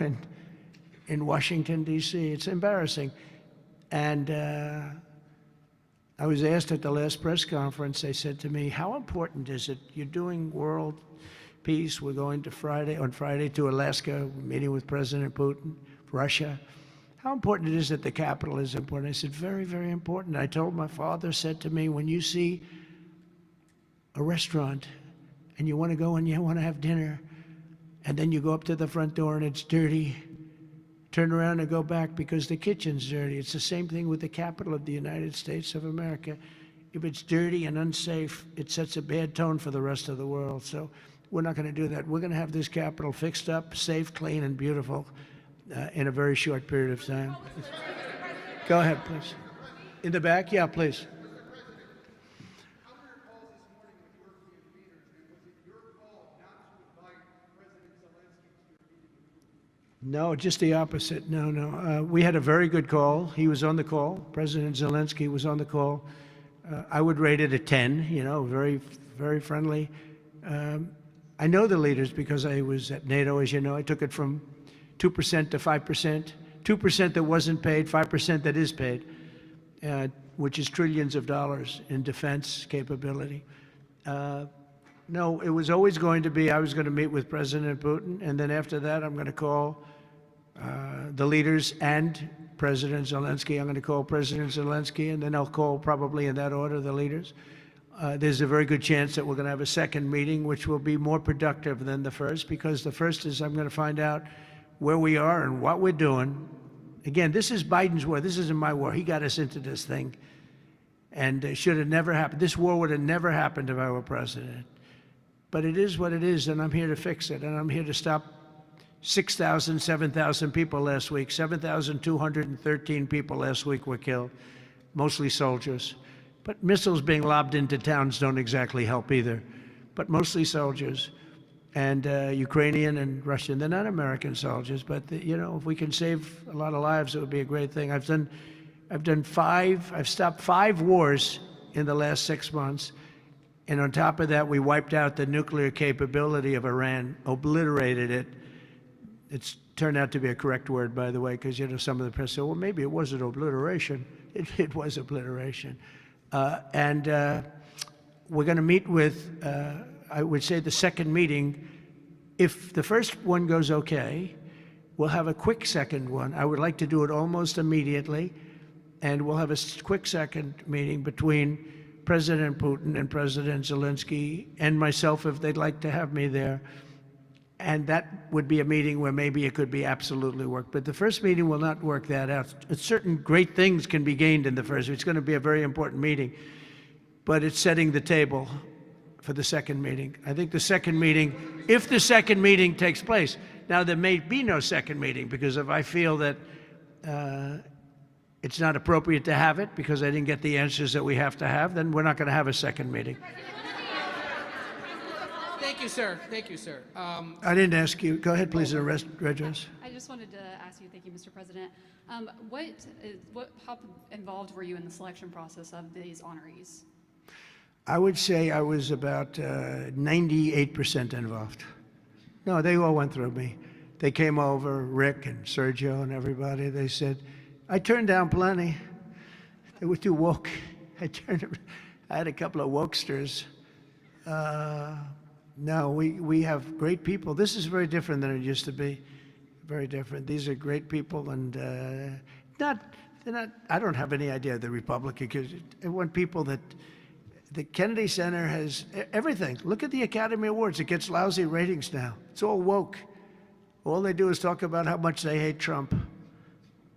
[SPEAKER 1] in Washington, D.C. It's embarrassing." And I was asked at the last press conference, they said to me, "How important is it? You're doing world peace. We're going on Friday to Alaska, meeting with President Putin, Russia. How important it is that the capital is important?" I said, "Very, very important." I told my father, said to me, "When you see a restaurant and you want to go and you want to have dinner, and then you go up to the front door and it's dirty, turn around and go back because the kitchen's dirty." It's the same thing with the capital of the United States of America. If it's dirty and unsafe, it sets a bad tone for the rest of the world. So we're not going to do that. We're going to have this capital fixed up, safe, clean, and beautiful in a very short period of time. Go ahead, please. In the back? Yeah, please. No, just the opposite. No. We had a very good call. He was on the call. President Zelensky was on the call. I would rate it a 10, very, very friendly. I know the leaders because I was at NATO, as you know. I took it from 2% to 5%. 2% that wasn't paid, 5% that is paid, which is trillions of dollars in defense capability. No, it was always going to be, I was going to meet with President Putin, and then after that, I'm going to call the leaders and President Zelensky. I'm going to call President Zelensky, and then I'll call, probably in that order, the leaders. There's a very good chance that we're going to have a second meeting, which will be more productive than the first, because the first is I'm going to find out where we are and what we're doing. Again, this is Biden's war. This isn't my war. He got us into this thing, and it should have never happened. This war would have never happened if I were president. But it is what it is, and I'm here to fix it, and I'm here to stop 6,000, 7,000 people last week. 7,213 people last week were killed, mostly soldiers. But missiles being lobbed into towns don't exactly help either, but mostly soldiers, and Ukrainian and Russian. They're not American soldiers, but if we can save a lot of lives, it would be a great thing. I've stopped 5 wars in the last 6 months, and on top of that, we wiped out the nuclear capability of Iran, obliterated it. It's turned out to be a correct word, by the way, because some of the press said, well, maybe it wasn't obliteration. It was obliteration. And we're going to meet with, I would say, the second meeting. If the first one goes okay, we'll have a quick second one. I would like to do it almost immediately, and we'll have a quick second meeting between President Putin and President Zelensky and myself, if they'd like to have me there. And that would be a meeting where maybe it could be absolutely work. But the first meeting will not work that out. Certain great things can be gained in the first. It's going to be a very important meeting. But it's setting the table for the second meeting. I think the second meeting, if the second meeting takes place, now there may be no second meeting, because if I feel that it's not appropriate to have it because I didn't get the answers that we have to have, then we're not going to have a second meeting.
[SPEAKER 12] Thank you, sir. Thank you, sir.
[SPEAKER 1] I didn't ask you. Go ahead, please, address.
[SPEAKER 13] I just wanted to ask you, thank you, Mr. President. How involved were you in the selection process of these honorees?
[SPEAKER 1] I would say I was about 98% involved. No, they all went through me. They came over, Rick and Sergio and everybody. They said, I turned down plenty. They were too woke. I had a couple of wokesters. No, we have great people. This is very different than it used to be. Very different. These are great people, and they're not. I don't have any idea of the Republican, because I want people that the Kennedy Center has everything. Look at the Academy Awards. It gets lousy ratings now. It's all woke. All they do is talk about how much they hate Trump.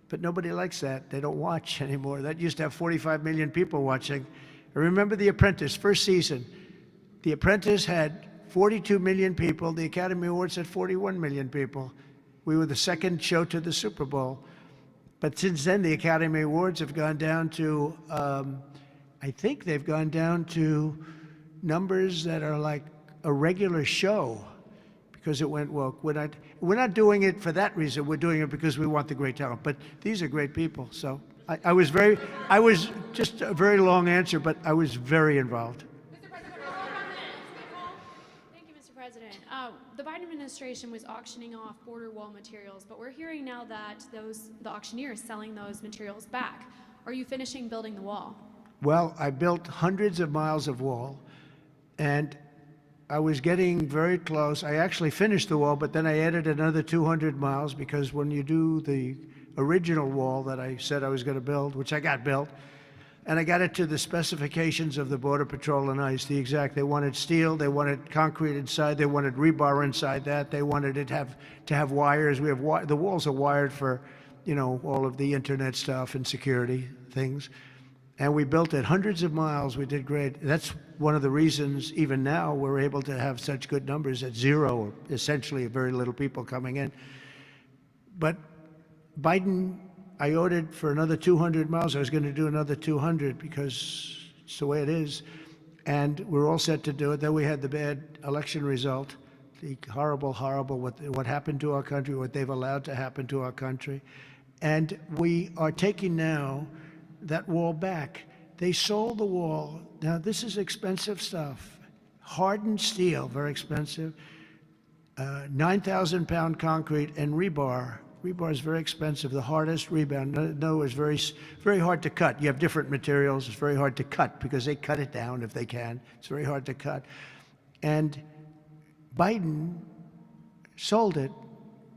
[SPEAKER 1] But nobody likes that. They don't watch anymore. That used to have 45 million people watching. I remember The Apprentice, first season. The Apprentice had 42 million people. The Academy Awards had 41 million people. We were the second show to the Super Bowl. But since then, the Academy Awards have gone down to, I think they've gone down to numbers that are like a regular show, because it went woke. We're not doing it for that reason. We're doing it because we want the great talent. But these are great people. So I was just a very long answer, but I was very involved.
[SPEAKER 11] Thank you, Mr. President. The Biden administration was auctioning off border wall materials, but we're hearing now that the auctioneers selling those materials back. Are you finishing building the wall?
[SPEAKER 1] Well, I built hundreds of miles of wall, and I was getting very close. I actually finished the wall, but then I added another 200 miles, because when you do the original wall that I said I was going to build, which I got built, and I got it to the specifications of the Border Patrol and ICE, they wanted steel, they wanted concrete inside, they wanted rebar inside that, they wanted it to have wires. The walls are wired for, all of the internet stuff and security things. And we built it hundreds of miles. We did great. That's one of the reasons, even now, we're able to have such good numbers at zero, or essentially very little people coming in. But Biden, I ordered for another 200 miles. I was going to do another 200 because it's the way it is. And we're all set to do it. Then we had the bad election result, the horrible, what happened to our country, what they've allowed to happen to our country. And we are taking now that wall back. They sold the wall. Now, this is expensive stuff. Hardened steel, very expensive. 9,000-pound concrete and rebar, Rebar is very expensive, the hardest rebound. No, it's very hard to cut. You have different materials. It's very hard to cut because they cut it down if they can. It's very hard to cut. And Biden sold it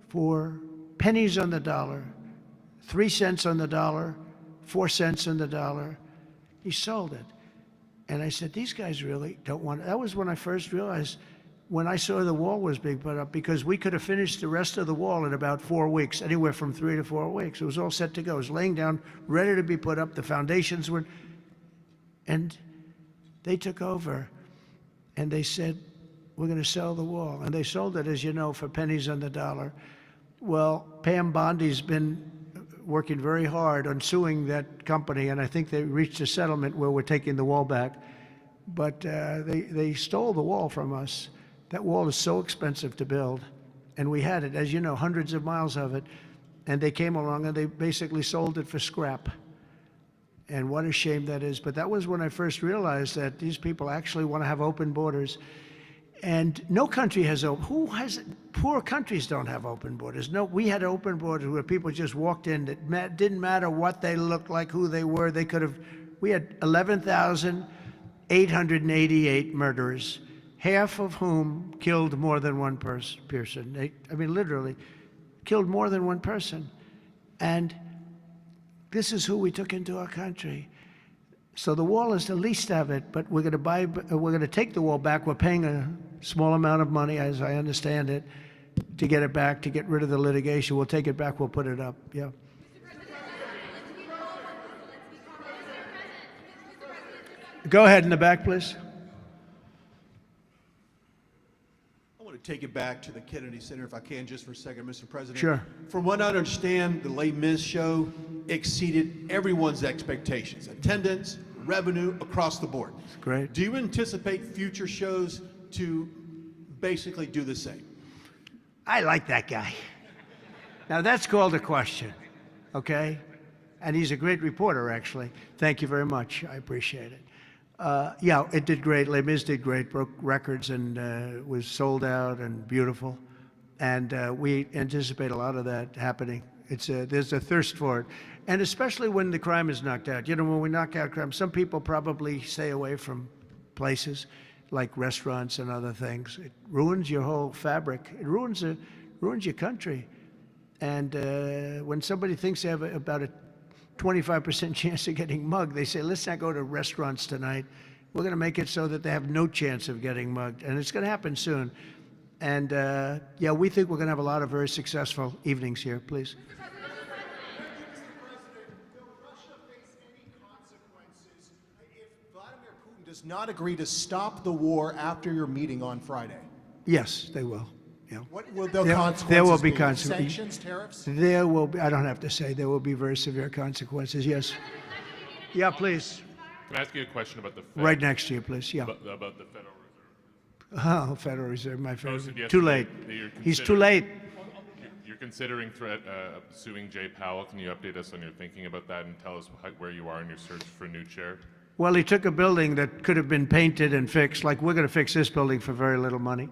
[SPEAKER 1] for pennies on the dollar, 3 cents on the dollar, 4 cents on the dollar. He sold it. And I said, these guys really don't want it. That was when I first realized, when I saw the wall was being put up, because we could have finished the rest of the wall in about 4 weeks, anywhere from 3 to 4 weeks. It was all set to go. It was laying down, ready to be put up. The foundations were, and they took over, and they said, we're going to sell the wall. And they sold it, as you know, for pennies on the dollar. Well, Pam Bondi's been working very hard on suing that company, and I think they reached a settlement where we're taking the wall back. But they stole the wall from us. That wall is so expensive to build, and we had it, as you know, hundreds of miles of it, and they came along and they basically sold it for scrap. And what a shame that is. But that was when I first realized that these people actually want to have open borders. And no country has who has poor countries don't have open borders. No, we had open borders where people just walked in. It didn't matter what they looked like, who they were. They could have. We had 11,888 murderers, half of whom killed more than one person. I mean, literally, killed more than one person. And this is who we took into our country. So the wall is the least of it, but we're going to take the wall back. We're paying a small amount of money, as I understand it, to get it back, to get rid of the litigation. We'll take it back. We'll put it up. Yeah. Go ahead in the back, please.
[SPEAKER 14] I want to take it back to the Kennedy Center, if I can, just for a second, Mr. President.
[SPEAKER 1] Sure.
[SPEAKER 14] From what I understand, the Les Mis show exceeded everyone's expectations. Attendance, revenue, across the board.
[SPEAKER 1] That's great.
[SPEAKER 14] Do you anticipate future shows to basically do the same?
[SPEAKER 1] I like that guy. Now, that's called a question, okay? And he's a great reporter, actually. Thank you very much. I appreciate it. Yeah, it did great. Les Mis did great, broke records, and was sold out and beautiful. And we anticipate a lot of that happening. There's a thirst for it. And especially when the crime is knocked out. You know, when we knock out crime, some people probably stay away from places like restaurants and other things. It ruins your whole fabric. It ruins your country. And when somebody thinks they have about a 25% chance of getting mugged, they say, let's not go to restaurants tonight. We're going to make it so that they have no chance of getting mugged. And it's going to happen soon. And yeah, we think we're going to have a lot of very successful evenings here. Please.
[SPEAKER 15] Does not agree to stop the war after your meeting on Friday?
[SPEAKER 1] Yes, they will. Yeah.
[SPEAKER 15] What will the consequences
[SPEAKER 1] there will be
[SPEAKER 15] be?
[SPEAKER 1] consequences.
[SPEAKER 15] Sanctions, tariffs?
[SPEAKER 1] There will be, I don't have to say, there will be very severe consequences, yes. Yeah, please.
[SPEAKER 16] Can I ask you a question about the Fed?
[SPEAKER 1] Right next to you, please, yeah.
[SPEAKER 16] About the Federal Reserve.
[SPEAKER 1] Oh, Federal Reserve, my favorite.
[SPEAKER 16] Too
[SPEAKER 1] late. He's too late.
[SPEAKER 16] You're considering suing Jay Powell. Can you update us on your thinking about that and tell us where you are in your search for a new chair?
[SPEAKER 1] Well, he took a building that could have been painted and fixed, like we're going to fix this building for very little money.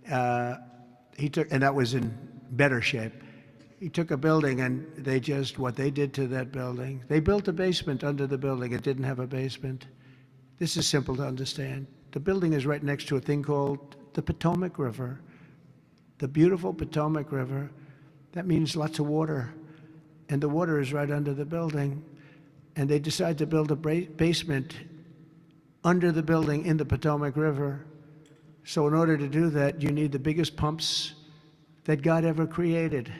[SPEAKER 1] And that was in better shape. He took a building and what they did to that building, they built a basement under the building. It didn't have a basement. This is simple to understand. The building is right next to a thing called the Potomac River, the beautiful Potomac River. That means lots of water, and the water is right under the building. And they decided to build a basement under the building in the Potomac River. So in order to do that, you need the biggest pumps that God ever created.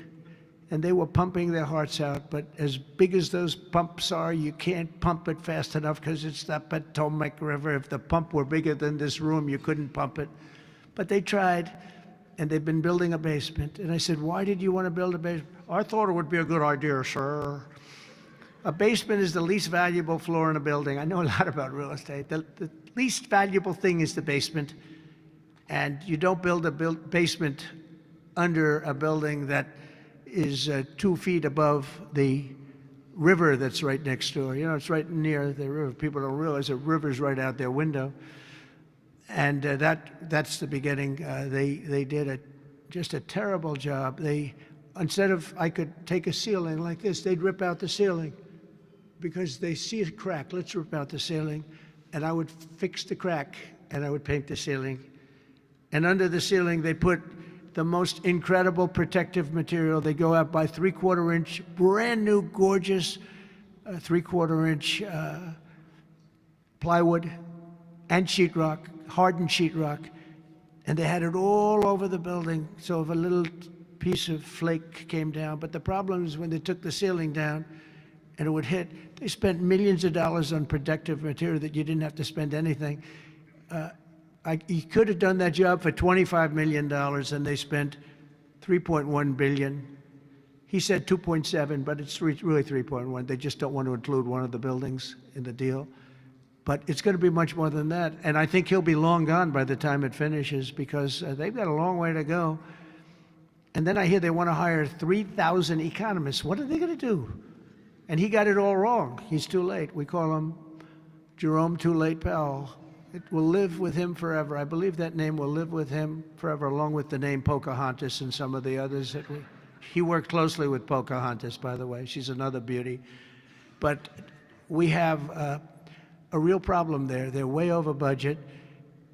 [SPEAKER 1] And they were pumping their hearts out, but as big as those pumps are, you can't pump it fast enough because it's the Potomac River. If the pump were bigger than this room, you couldn't pump it. But they tried, and they've been building a basement. And I said, why did you want to build a basement? I thought it would be a good idea, sir. A basement is the least valuable floor in a building. I know a lot about real estate. The least valuable thing is the basement. And you don't build a basement under a building that is 2 feet above the river that's right next door. You know, it's right near the river. People don't realize the river's right out their window. And that's the beginning. They did just a terrible job. instead of I could take a ceiling like this, they'd rip out the ceiling because they see a crack. Let's rip out the ceiling. And I would fix the crack and I would paint the ceiling. And under the ceiling, they put the most incredible protective material. They go out by 3/4 inch, brand new, gorgeous 3/4 inch plywood and sheetrock, hardened sheetrock. And they had it all over the building. So if a little piece of flake came down, but the problem is when they took the ceiling down and it would hit, they spent millions of dollars on protective material that you didn't have to spend anything. He could have done that job for $25 million, and they spent $3.1 billion. He said 2.7, but it's really 3.1. They just don't want to include one of the buildings in the deal. But it's going to be much more than that. And I think he'll be long gone by the time it finishes because they've got a long way to go. And then I hear they want to hire 3,000 economists. What are they going to do? And he got it all wrong. He's too late. We call him Jerome Too Late Powell. It will live with him forever. I believe that name will live with him forever, along with the name Pocahontas and some of the others that he worked closely with Pocahontas, by the way. She's another beauty. But we have a real problem there. They're way over budget,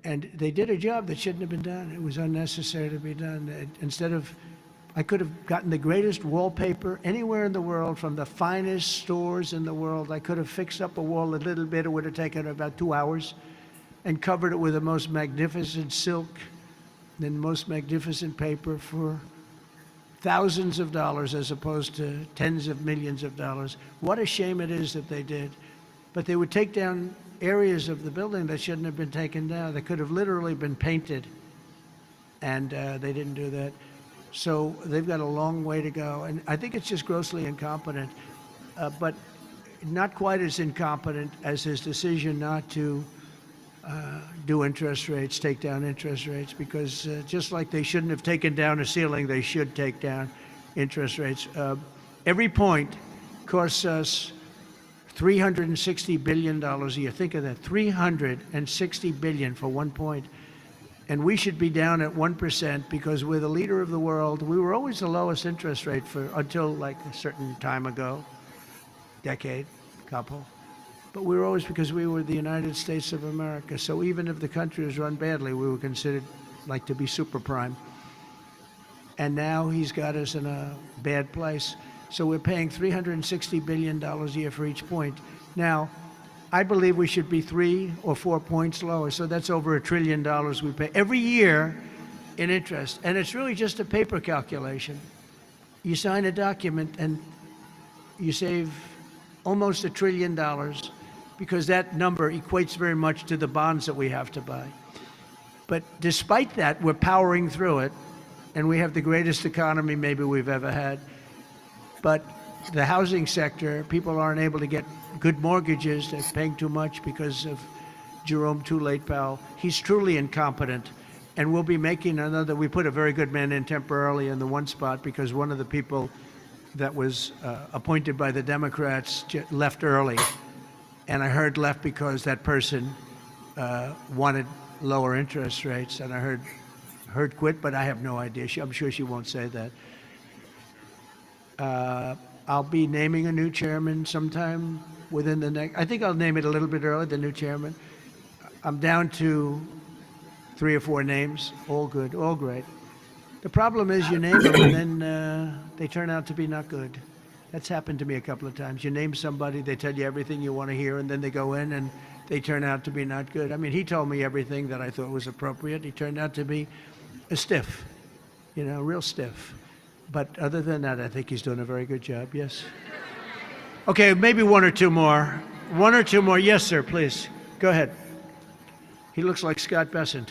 [SPEAKER 1] and they did a job that shouldn't have been done. It was unnecessary to be done. Instead of, I could have gotten the greatest wallpaper anywhere in the world from the finest stores in the world. I could have fixed up a wall a little bit. It would have taken about 2 hours, and covered it with the most magnificent silk and most magnificent paper for thousands of dollars as opposed to tens of millions of dollars. What a shame it is that they did. But they would take down areas of the building that shouldn't have been taken down. They could have literally been painted, and they didn't do that. So they've got a long way to go. And I think it's just grossly incompetent, but not quite as incompetent as his decision not to do interest rates, take down interest rates, because just like they shouldn't have taken down a ceiling, they should take down interest rates. Every point costs us $360 billion a year. Think of that, $360 billion for 1 point. And we should be down at 1% because we're the leader of the world. We were always the lowest interest rate until like a certain time ago, decade, couple. But we were always, because we were the United States of America. So even if the country was run badly, we were considered like to be super prime. And now he's got us in a bad place. So we're paying $360 billion a year for each point. Now, I believe we should be 3 or 4 points lower. So that's over $1 trillion we pay every year in interest. And it's really just a paper calculation. You sign a document and you save almost $1 trillion because that number equates very much to the bonds that we have to buy. But despite that, we're powering through it, and we have the greatest economy maybe we've ever had. But the housing sector, people aren't able to get good mortgages. They're paying too much because of Jerome Too Late Powell. He's truly incompetent, and we'll be making another. We put a very good man in temporarily in the one spot because one of the people that was appointed by the Democrats left early. And I heard left because that person wanted lower interest rates, and I heard quit, but I have no idea. I'm sure she won't say that. I'll be naming a new chairman sometime within the next, I think I'll name it a little bit early, the new chairman. I'm down to 3 or 4 names, all good, all great. The problem is you name them and then they turn out to be not good. That's happened to me a couple of times. You name somebody, they tell you everything you want to hear, and then they go in and they turn out to be not good. I mean, he told me everything that I thought was appropriate. He turned out to be a stiff, you know, real stiff. But other than that, I think he's doing a very good job, yes. Okay, maybe 1 or 2 more. 1 or 2 more. Yes, sir, please. Go ahead. He looks like Scott Bessent.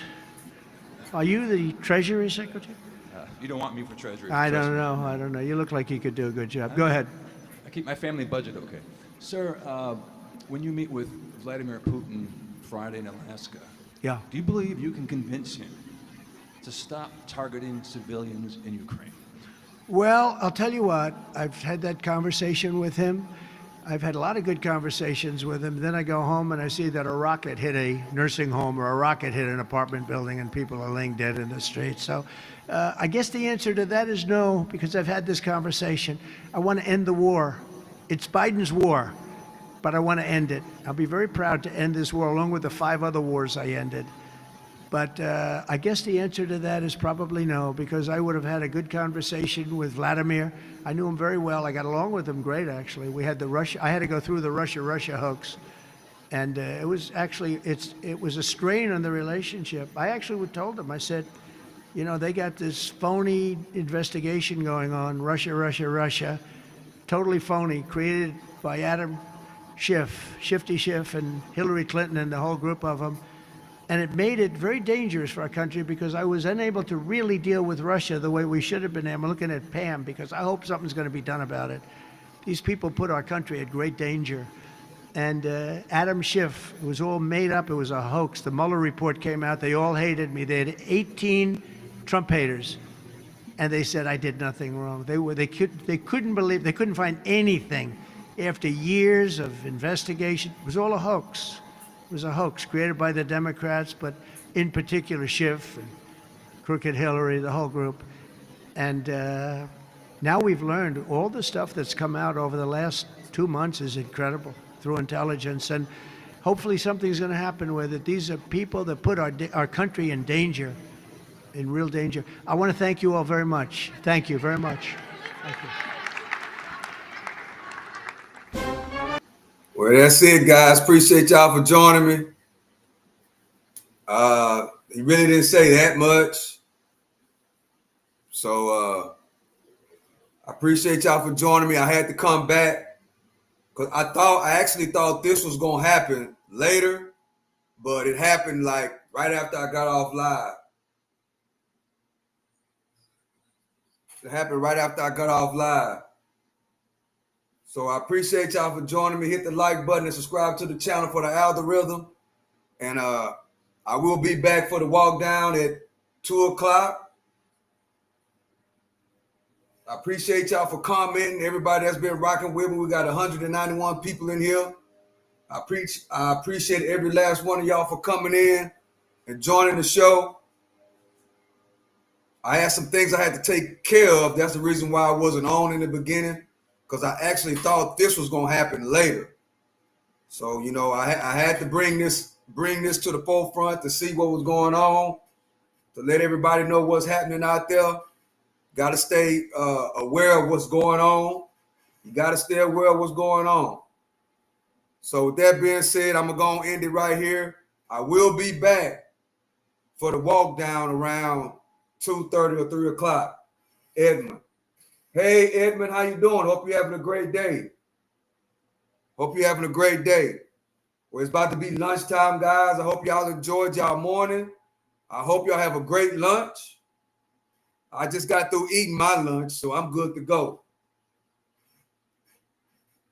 [SPEAKER 1] Are you the Treasury Secretary?
[SPEAKER 17] You don't want me for Treasury.
[SPEAKER 1] I don't know. You look like you could do a good job. Go ahead.
[SPEAKER 17] I keep my family budget okay. Sir, when you meet with Vladimir Putin Friday in Alaska,
[SPEAKER 1] yeah,
[SPEAKER 17] do you believe you can convince him to stop targeting civilians in Ukraine?
[SPEAKER 1] Well, I'll tell you what, I've had that conversation with him, I've had a lot of good conversations with him. Then I go home and I see that a rocket hit a nursing home or a rocket hit an apartment building and people are laying dead in the streets. So I guess the answer to that is no, because I've had this conversation. I want to end the war. It's Biden's war, but I want to end it. I'll be very proud to end this war along with the 5 other wars I ended. But I guess the answer to that is probably no, because I would have had a good conversation with Vladimir. I knew him very well. I got along with him great, actually. We had the Russia. I had to go through the Russia hoax, and it was actually it was a strain on the relationship. I actually told him. I said, you know, they got this phony investigation going on, Russia, totally phony, created by Adam Schiff, Shifty Schiff, and Hillary Clinton and the whole group of them. And it made it very dangerous for our country because I was unable to really deal with Russia the way we should have been. I'm looking at Pam because I hope something's going to be done about it. These people put our country at great danger. And Adam Schiff, it was all made up. It was a hoax. The Mueller report came out. They all hated me. They had 18 Trump haters. And they said I did nothing wrong. They couldn't believe, they couldn't find anything. After years of investigation, it was all a hoax. It was a hoax created by the Democrats, but in particular Schiff and Crooked Hillary, the whole group. And now we've learned all the stuff that's come out over the last 2 months is incredible through intelligence. And hopefully something's going to happen with it. These are people that put our country in danger, in real danger. I want to thank you all very much. Thank you very much. Thank you.
[SPEAKER 18] Well, that's it, guys. Appreciate y'all for joining me. He really didn't say that much. So I appreciate y'all for joining me. I had to come back because I actually thought this was going to happen later, but it happened like right after I got off live. It happened right after I got off live. So I appreciate y'all for joining me. Hit the like button and subscribe to the channel for the algorithm. And I will be back for the walk down at 2 o'clock. I appreciate y'all for commenting. Everybody that's been rocking with me. We got 191 people in here. I appreciate every last one of y'all for coming in and joining the show. I had some things I had to take care of. That's the reason why I wasn't on in the beginning, because I actually thought this was going to happen later. So, you know, I had to bring this to the forefront to see what was going on, to let everybody know what's happening out there. Got to stay aware of what's going on. You got to stay aware of what's going on. So with that being said, I'm going to end it right here. I will be back for the walk down around 2:30 or 3 o'clock. Edmund. Hey, Edmund, how you doing? Hope you're having a great day. Hope you're having a great day. Well, it's about to be lunchtime, guys. I hope y'all enjoyed y'all morning. I hope y'all have a great lunch. I just got through eating my lunch, so I'm good to go.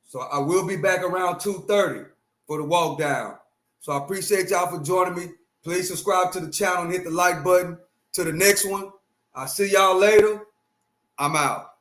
[SPEAKER 18] So I will be back around 2:30 for the walk down. So I appreciate y'all for joining me. Please subscribe to the channel and hit the like button. To the next one. I'll see y'all later. I'm out.